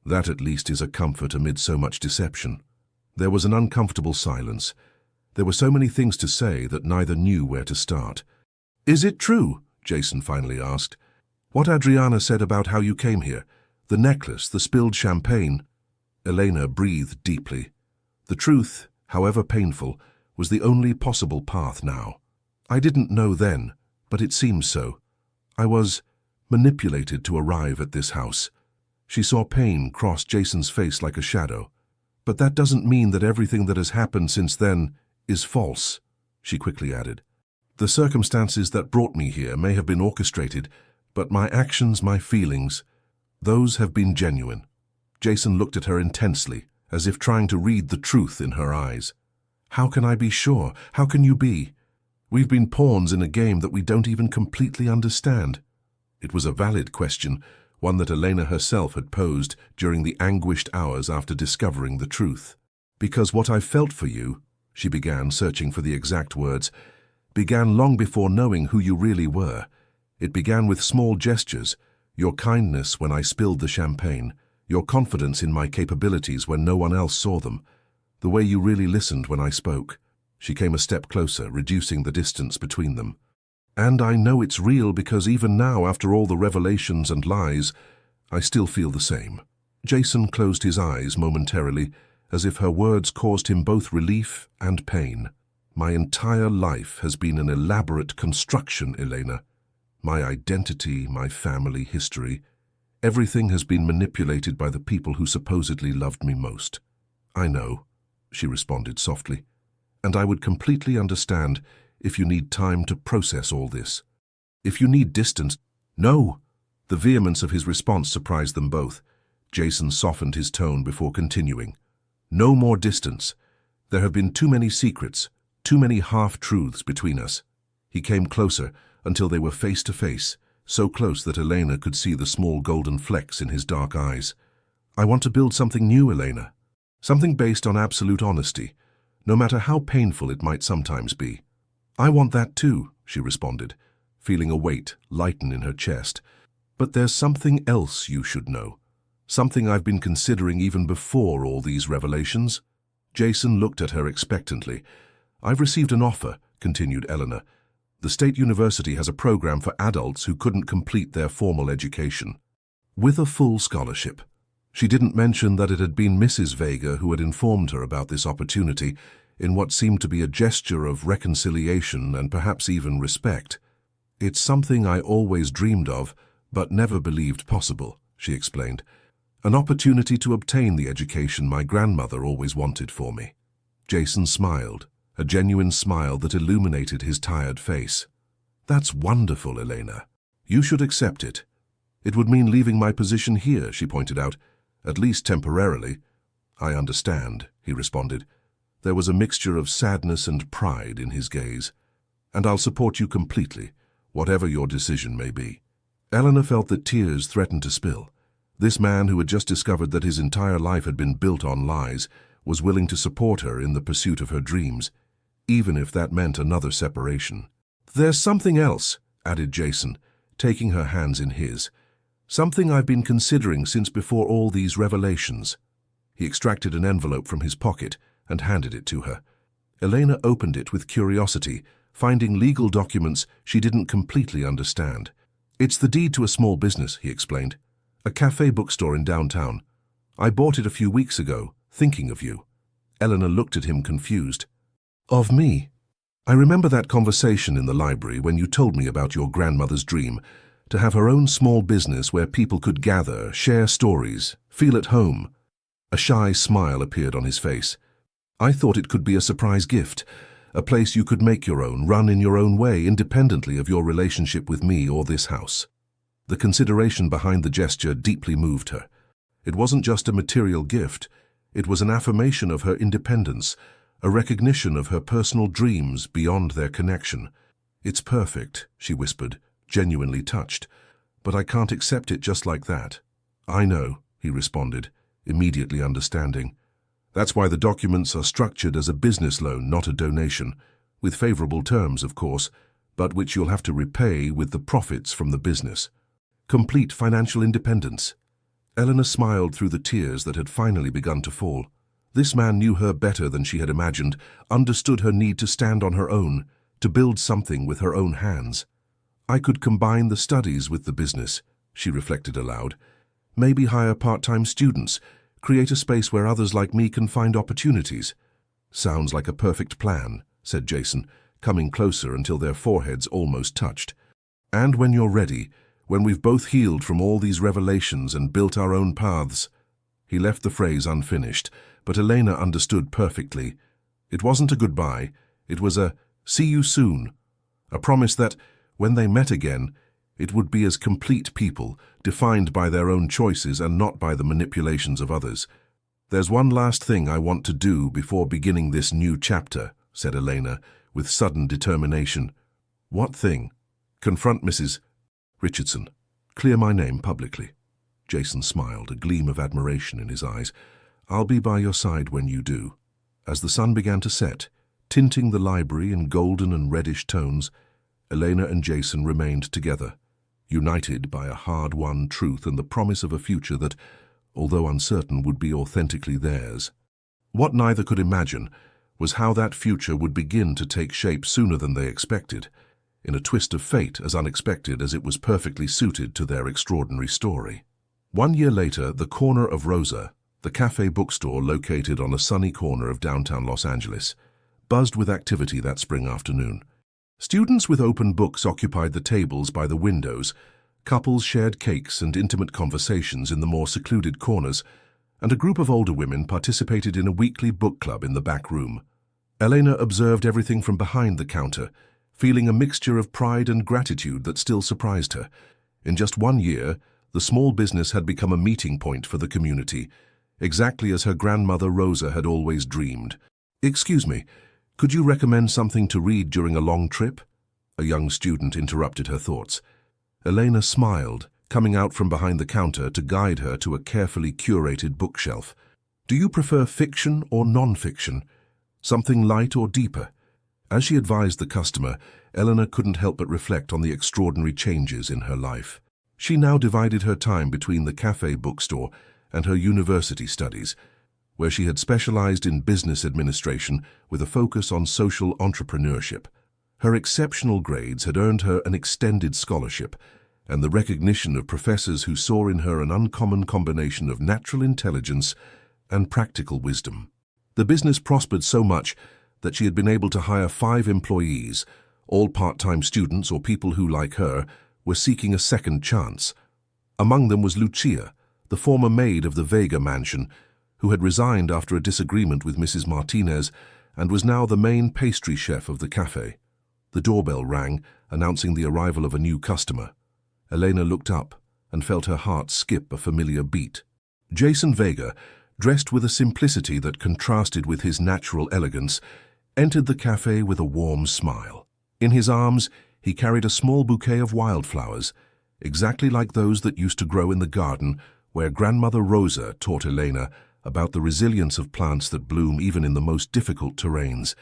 That at least is a comfort amid so much deception. There was an uncomfortable silence. There were so many things to say that neither knew where to start. "Is it true?" Jason finally asked. "What Adriana said about how you came here? The necklace, the spilled champagne?" Elena breathed deeply. The truth, however painful, was the only possible path now. "I didn't know then, but it seems so. I was manipulated to arrive at this house." She saw pain cross Jason's face like a shadow. "But that doesn't mean that everything that has happened since then is false," she quickly added. "The circumstances that brought me here may have been orchestrated, but my actions, my feelings, those have been genuine." Jason looked at her intensely, as if trying to read the truth in her eyes. "How can I be sure? How can you be? We've been pawns in a game that we don't even completely understand." It was a valid question, one that Elena herself had posed during the anguished hours after discovering the truth. "Because what I felt for you," she began, searching for the exact words, "began long before knowing who you really were. It began with small gestures, your kindness when I spilled the champagne, your confidence in my capabilities when no one else saw them, the way you really listened when I spoke." She came a step closer, reducing the distance between them. "And I know it's real because even now, after all the revelations and lies, I still feel the same." Jason closed his eyes momentarily, as if her words caused him both relief and pain. "My entire life has been an elaborate construction, Elena. My identity, my family history, everything has been manipulated by the people who supposedly loved me most." "I know," she responded softly, "and I would completely understand if you need time to process all this. If you need distance—" "No!" The vehemence of his response surprised them both. Jason softened his tone before continuing. "No more distance. There have been too many secrets, too many half-truths between us." He came closer until they were face to face, so close that Elena could see the small golden flecks in his dark eyes. "I want to build something new, Elena. Something based on absolute honesty, no matter how painful it might sometimes be." "I want that too," she responded, feeling a weight lighten in her chest. "But there's something else you should know. Something I've been considering even before all these revelations." Jason looked at her expectantly. "I've received an offer," continued Eleanor. "The State University has a program for adults who couldn't complete their formal education, with a full scholarship." She didn't mention that it had been Mrs. Vega who had informed her about this opportunity, in what seemed to be a gesture of reconciliation and perhaps even respect. "It's something I always dreamed of, but never believed possible," she explained. "An opportunity to obtain the education my grandmother always wanted for me." Jason smiled, a genuine smile that illuminated his tired face. "That's wonderful, Elena. You should accept it. It would mean leaving my position here," she pointed out, "at least temporarily." "I understand," he responded. There was a mixture of sadness and pride in his gaze. "And I'll support you completely, whatever your decision may be." Eleanor felt that tears threatened to spill. This man who had just discovered that his entire life had been built on lies was willing to support her in the pursuit of her dreams, even if that meant another separation. "There's something else," added Jason, taking her hands in his. "Something I've been considering since before all these revelations." He extracted an envelope from his pocket and handed it to her. Elena opened it with curiosity, finding legal documents she didn't completely understand. "It's the deed to a small business," he explained. "A cafe bookstore in downtown. I bought it a few weeks ago, thinking of you." Elena looked at him confused. "Of me? I remember that conversation in the library when you told me about your grandmother's dream, to have her own small business where people could gather, share stories, feel at home." A shy smile appeared on his face. "I thought it could be a surprise gift, a place you could make your own, run in your own way, independently of your relationship with me or this house." The consideration behind the gesture deeply moved her. It wasn't just a material gift, it was an affirmation of her independence, a recognition of her personal dreams beyond their connection. "It's perfect," she whispered, genuinely touched, "but I can't accept it just like that." "I know," he responded, immediately understanding. "That's why the documents are structured as a business loan, not a donation, with favorable terms, of course, but which you'll have to repay with the profits from the business. Complete financial independence." Elena smiled through the tears that had finally begun to fall. This man knew her better than she had imagined, understood her need to stand on her own, to build something with her own hands. "I could combine the studies with the business," she reflected aloud. "Maybe hire part-time students, create a space where others like me can find opportunities." "Sounds like a perfect plan," said Jason, coming closer until their foreheads almost touched. "And when you're ready, when we've both healed from all these revelations and built our own paths." He left the phrase unfinished, but Elena understood perfectly. It wasn't a goodbye, it was a "see you soon," a promise that, when they met again, it would be as complete people, defined by their own choices and not by the manipulations of others. "There's one last thing I want to do before beginning this new chapter," said Elena, with sudden determination. "What thing?" "Confront Mrs. Richardson. Clear my name publicly." Jason smiled, a gleam of admiration in his eyes. "I'll be by your side when you do." As the sun began to set, tinting the library in golden and reddish tones, Elena and Jason remained together, united by a hard-won truth and the promise of a future that, although uncertain, would be authentically theirs. What neither could imagine was how that future would begin to take shape sooner than they expected, in a twist of fate as unexpected as it was perfectly suited to their extraordinary story. 1 year later, the corner of Rosa, the cafe bookstore located on a sunny corner of downtown Los Angeles, buzzed with activity that spring afternoon. Students with open books occupied the tables by the windows, couples shared cakes and intimate conversations in the more secluded corners, and a group of older women participated in a weekly book club in the back room. Elena observed everything from behind the counter, feeling a mixture of pride and gratitude that still surprised her. In just 1 year, the small business had become a meeting point for the community, exactly as her grandmother Rosa had always dreamed. "Excuse me, could you recommend something to read during a long trip?" A young student interrupted her thoughts. Elena smiled, coming out from behind the counter to guide her to a carefully curated bookshelf. "Do you prefer fiction or non-fiction? Something light or deeper?" As she advised the customer, Elena couldn't help but reflect on the extraordinary changes in her life. She now divided her time between the cafe bookstore and her university studies, where she had specialized in business administration with a focus on social entrepreneurship. Her exceptional grades had earned her an extended scholarship and the recognition of professors who saw in her an uncommon combination of natural intelligence and practical wisdom. The business prospered so much that she had been able to hire 5 employees, all part-time students or people who, like her, were seeking a second chance. Among them was Lucia, the former maid of the Vega mansion, who had resigned after a disagreement with Mrs. Martinez and was now the main pastry chef of the cafe. The doorbell rang, announcing the arrival of a new customer. Elena looked up and felt her heart skip a familiar beat. Jason Vega, dressed with a simplicity that contrasted with his natural elegance, entered the cafe with a warm smile. In his arms, he carried a small bouquet of wildflowers, exactly like those that used to grow in the garden where Grandmother Rosa taught Elena about the resilience of plants that bloom even in the most difficult terrains.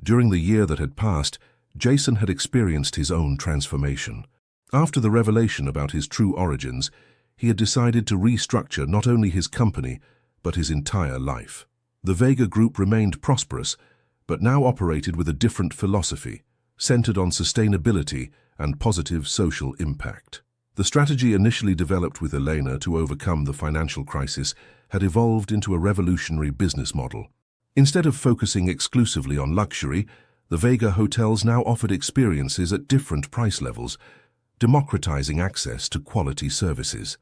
During the year that had passed, Jason had experienced his own transformation. After the revelation about his true origins, he had decided to restructure not only his company, but his entire life. The Vega Group remained prosperous, but now operated with a different philosophy, centered on sustainability and positive social impact. The strategy initially developed with Elena to overcome the financial crisis had evolved into a revolutionary business model. Instead of focusing exclusively on luxury, the Vega hotels now offered experiences at different price levels, democratizing access to quality services.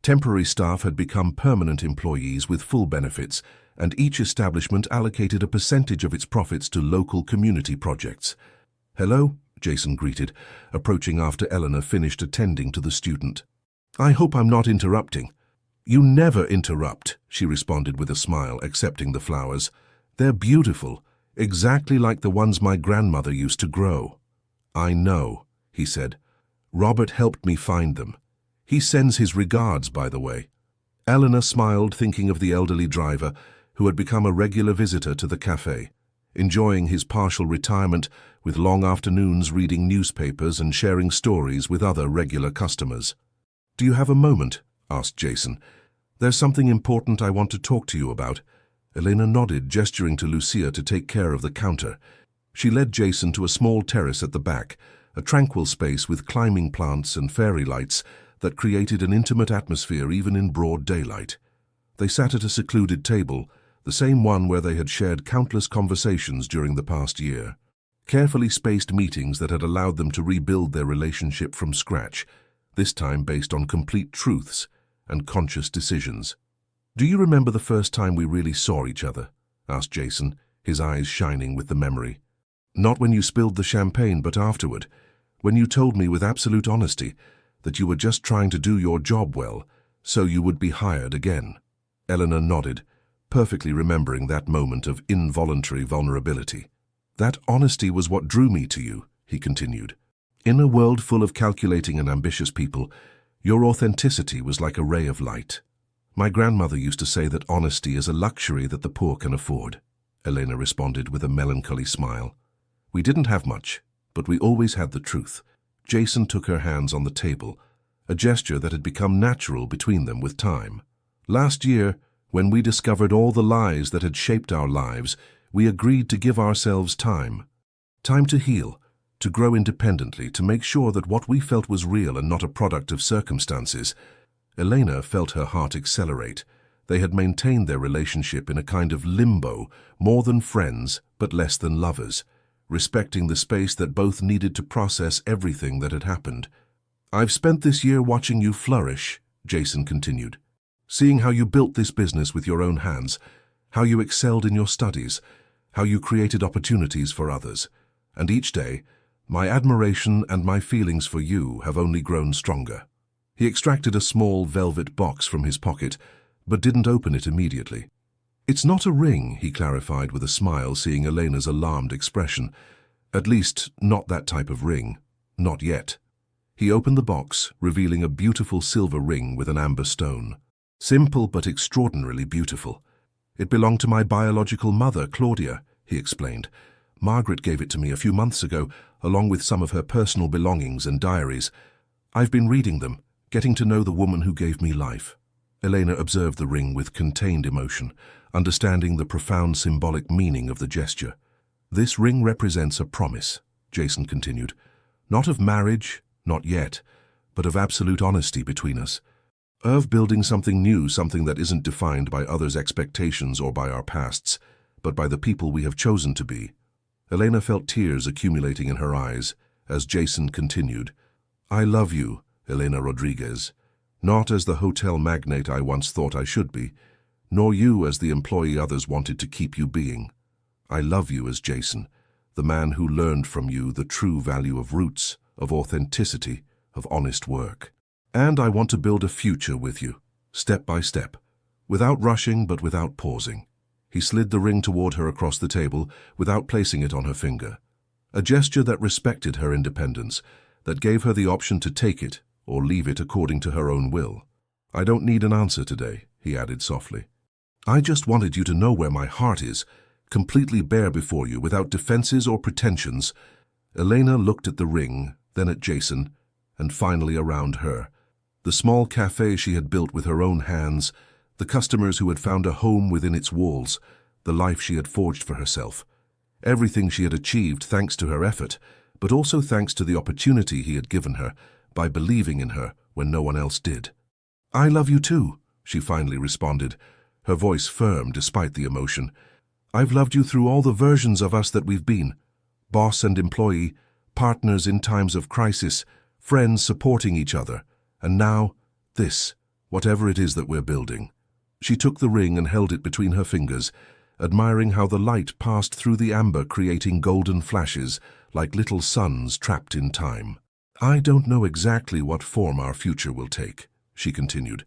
Temporary staff had become permanent employees with full benefits, and each establishment allocated a percentage of its profits to local community projects. "Hello," Jason greeted, approaching after Eleanor finished attending to the student. "I hope I'm not interrupting." "You never interrupt," she responded with a smile, accepting the flowers. "They're beautiful, exactly like the ones my grandmother used to grow." "I know," he said. "Robert helped me find them. He sends his regards, by the way." Eleanor smiled, thinking of the elderly driver, who had become a regular visitor to the cafe, enjoying his partial retirement with long afternoons reading newspapers and sharing stories with other regular customers. "Do you have a moment?" asked Jason. "There's something important I want to talk to you about." Elena nodded, gesturing to Lucia to take care of the counter. She led Jason to a small terrace at the back, a tranquil space with climbing plants and fairy lights that created an intimate atmosphere even in broad daylight. They sat at a secluded table, the same one where they had shared countless conversations during the past year. Carefully spaced meetings that had allowed them to rebuild their relationship from scratch, this time based on complete truths and conscious decisions. "Do you remember the first time we really saw each other?" asked Jason, his eyes shining with the memory. "Not when you spilled the champagne, but afterward, when you told me with absolute honesty that you were just trying to do your job well, so you would be hired again." Eleanor nodded, perfectly remembering that moment of involuntary vulnerability. "That honesty was what drew me to you," he continued. "In a world full of calculating and ambitious people, your authenticity was like a ray of light. My grandmother used to say that honesty is a luxury that the poor can afford," Elena responded with a melancholy smile. "We didn't have much, but we always had the truth." Jason took her hands on the table, a gesture that had become natural between them with time. "Last year, when we discovered all the lies that had shaped our lives, we agreed to give ourselves time. Time to heal, to grow independently, to make sure that what we felt was real and not a product of circumstances." Elena felt her heart accelerate. They had maintained their relationship in a kind of limbo, more than friends, but less than lovers, respecting the space that both needed to process everything that had happened. "I've spent this year watching you flourish," Jason continued. "Seeing how you built this business with your own hands, how you excelled in your studies, how you created opportunities for others. And each day, my admiration and my feelings for you have only grown stronger." He extracted a small velvet box from his pocket, but didn't open it immediately. "It's not a ring," he clarified with a smile, seeing Elena's alarmed expression. "At least, not that type of ring. Not yet." He opened the box, revealing a beautiful silver ring with an amber stone. "Simple but extraordinarily beautiful. It belonged to my biological mother, Claudia," he explained. "Margaret gave it to me a few months ago, along with some of her personal belongings and diaries. I've been reading them, getting to know the woman who gave me life." Elena observed the ring with contained emotion, understanding the profound symbolic meaning of the gesture. "This ring represents a promise," Jason continued. "Not of marriage, not yet, but of absolute honesty between us. Of building something new, something that isn't defined by others' expectations or by our pasts, but by the people we have chosen to be." Elena felt tears accumulating in her eyes as Jason continued. "I love you, Elena Rodriguez, not as the hotel magnate I once thought I should be, nor you as the employee others wanted to keep you being. I love you as Jason, the man who learned from you the true value of roots, of authenticity, of honest work. And I want to build a future with you, step by step, without rushing but without pausing." He slid the ring toward her across the table without placing it on her finger, a gesture that respected her independence, that gave her the option to take it or leave it according to her own will. "I don't need an answer today," he added softly. I just wanted you to know where my heart is, completely bare before you, without defenses or pretensions." Elena looked at the ring, then at Jason, and finally around her. The small cafe she had built with her own hands, the customers who had found a home within its walls, the life she had forged for herself. Everything she had achieved thanks to her effort, but also thanks to the opportunity he had given her by believing in her when no one else did. "I love you too," she finally responded, her voice firm despite the emotion. "I've loved you through all the versions of us that we've been. Boss and employee, partners in times of crisis, friends supporting each other, and now, this, whatever it is that we're building." She took the ring and held it between her fingers, admiring how the light passed through the amber, creating golden flashes like little suns trapped in time. "I don't know exactly what form our future will take," she continued,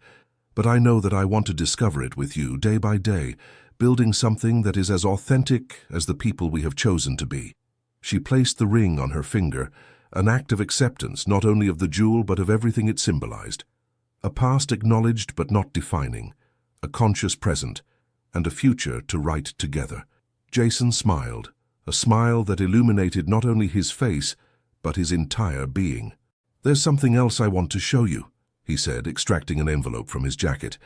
"but I know that I want to discover it with you day by day, building something that is as authentic as the people we have chosen to be." She placed the ring on her finger, an act of acceptance not only of the jewel but of everything it symbolized. A past acknowledged but not defining, a conscious present, and a future to write together. Jason smiled, a smile that illuminated not only his face, but his entire being. "There's something else I want to show you," he said, extracting an envelope from his jacket.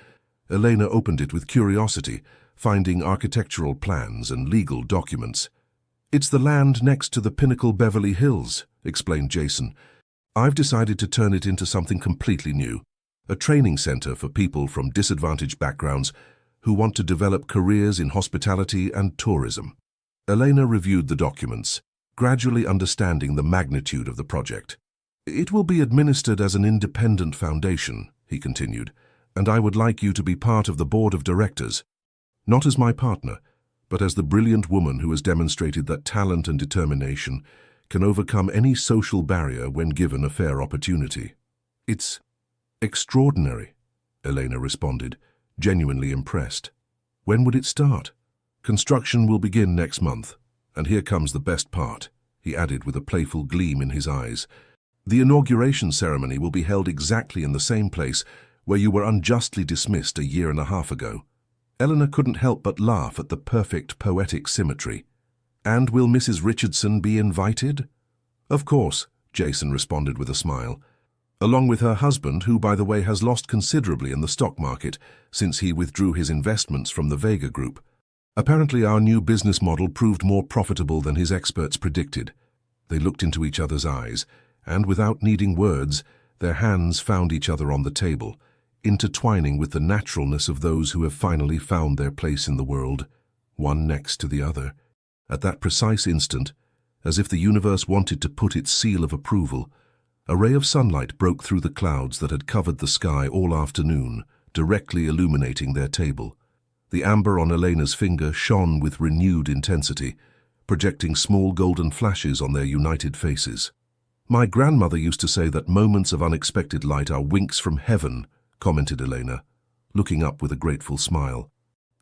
Elena opened it with curiosity, finding architectural plans and legal documents. "It's the land next to the Pinnacle Beverly Hills," explained Jason. "I've decided to turn it into something completely new, a training center for people from disadvantaged backgrounds who want to develop careers in hospitality and tourism." Elena reviewed the documents, gradually understanding the magnitude of the project. "It will be administered as an independent foundation," he continued, "and I would like you to be part of the board of directors, not as my partner, but as the brilliant woman who has demonstrated that talent and determination can overcome any social barrier when given a fair opportunity." "It's extraordinary," Elena responded, genuinely impressed. "When would it start?" "Construction will begin next month, and here comes the best part," he added with a playful gleam in his eyes. "The inauguration ceremony will be held exactly in the same place where you were unjustly dismissed 1.5 years ago." Eleanor couldn't help but laugh at the perfect poetic symmetry. "And will Mrs. Richardson be invited?" "Of course," Jason responded with a smile. "Along with her husband, who, by the way, has lost considerably in the stock market since he withdrew his investments from the Vega Group. Apparently our new business model proved more profitable than his experts predicted." They looked into each other's eyes, and without needing words, their hands found each other on the table, intertwining with the naturalness of those who have finally found their place in the world, one next to the other. At that precise instant, as if the universe wanted to put its seal of approval, a ray of sunlight broke through the clouds that had covered the sky all afternoon, directly illuminating their table. The amber on Elena's finger shone with renewed intensity, projecting small golden flashes on their united faces. "My grandmother used to say that moments of unexpected light are winks from heaven," commented Elena, looking up with a grateful smile.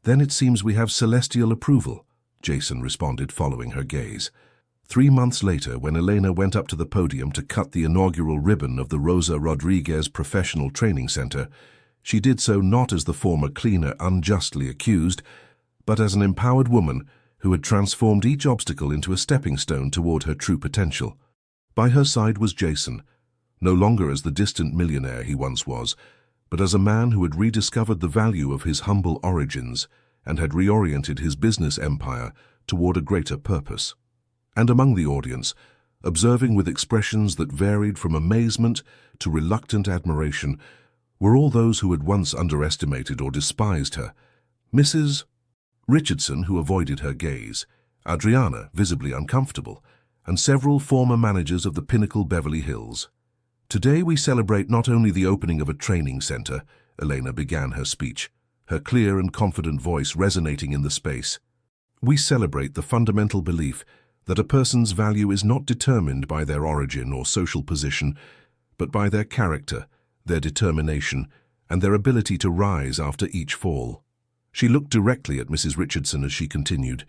"Then it seems we have celestial approval," Jason responded, following her gaze. 3 months later, when Elena went up to the podium to cut the inaugural ribbon of the Rosa Rodriguez Professional Training Center, she did so not as the former cleaner unjustly accused, but as an empowered woman who had transformed each obstacle into a stepping stone toward her true potential. By her side was Jason, no longer as the distant millionaire he once was, but as a man who had rediscovered the value of his humble origins and had reoriented his business empire toward a greater purpose. And among the audience, observing with expressions that varied from amazement to reluctant admiration, were all those who had once underestimated or despised her. Mrs. Richardson, who avoided her gaze, Adriana, visibly uncomfortable, and several former managers of the Pinnacle Beverly Hills. "Today we celebrate not only the opening of a training center," Elena began her speech, her clear and confident voice resonating in the space. "We celebrate the fundamental belief that a person's value is not determined by their origin or social position, but by their character, their determination, and their ability to rise after each fall." She looked directly at Mrs. Richardson as she continued,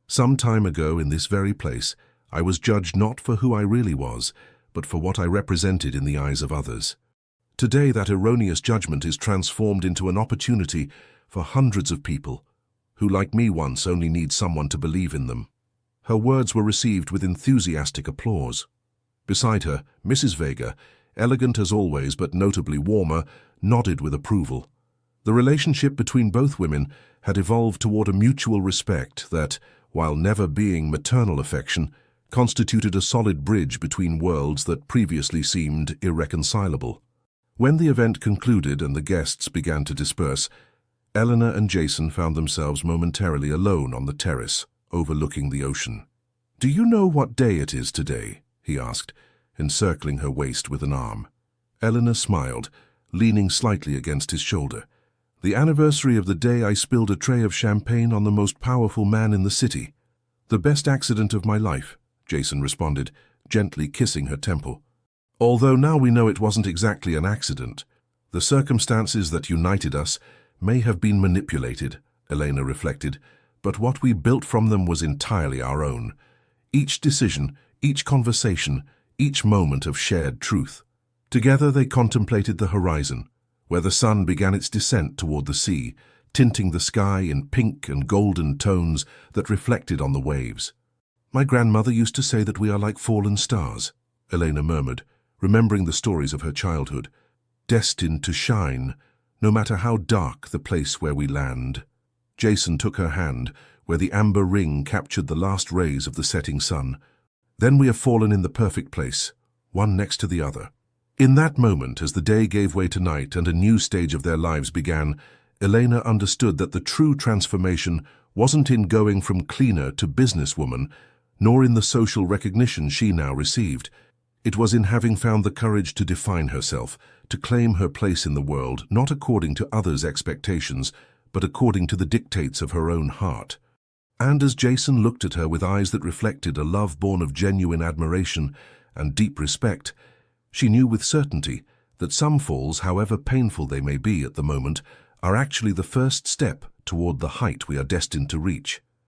"Some time ago in this very place, I was judged not for who I really was, but for what I represented in the eyes of others. Today that erroneous judgment is transformed into an opportunity for hundreds of people who like me once only need someone to believe in them." Her words were received with enthusiastic applause. Beside her, Mrs. Vega, elegant as always but notably warmer, nodded with approval. The relationship between both women had evolved toward a mutual respect that, while never being maternal affection, constituted a solid bridge between worlds that previously seemed irreconcilable. When the event concluded and the guests began to disperse, Eleanor and Jason found themselves momentarily alone on the terrace, overlooking the ocean. "Do you know what day it is today?" he asked, encircling her waist with an arm. Eleanor smiled, leaning slightly against his shoulder. "The anniversary of the day I spilled a tray of champagne on the most powerful man in the city. The best accident of my life," Jason responded, gently kissing her temple. "Although now we know it wasn't exactly an accident. The circumstances that united us may have been manipulated," Elena reflected, "but what we built from them was entirely our own. Each decision, each conversation, each moment of shared truth." Together they contemplated the horizon, where the sun began its descent toward the sea, tinting the sky in pink and golden tones that reflected on the waves. "My grandmother used to say that we are like fallen stars," Elena murmured, remembering the stories of her childhood, "destined to shine, no matter how dark the place where we land." Jason took her hand, where the amber ring captured the last rays of the setting sun. "Then we have fallen in the perfect place, one next to the other." In that moment, as the day gave way to night and a new stage of their lives began, Elena understood that the true transformation wasn't in going from cleaner to businesswoman, nor in the social recognition she now received. It was in having found the courage to define herself, to claim her place in the world, not according to others' expectations, but according to the dictates of her own heart. And as Jason looked at her with eyes that reflected a love born of genuine admiration and deep respect, she knew with certainty that some falls, however painful they may be at the moment, are actually the first step toward the height we are destined to reach.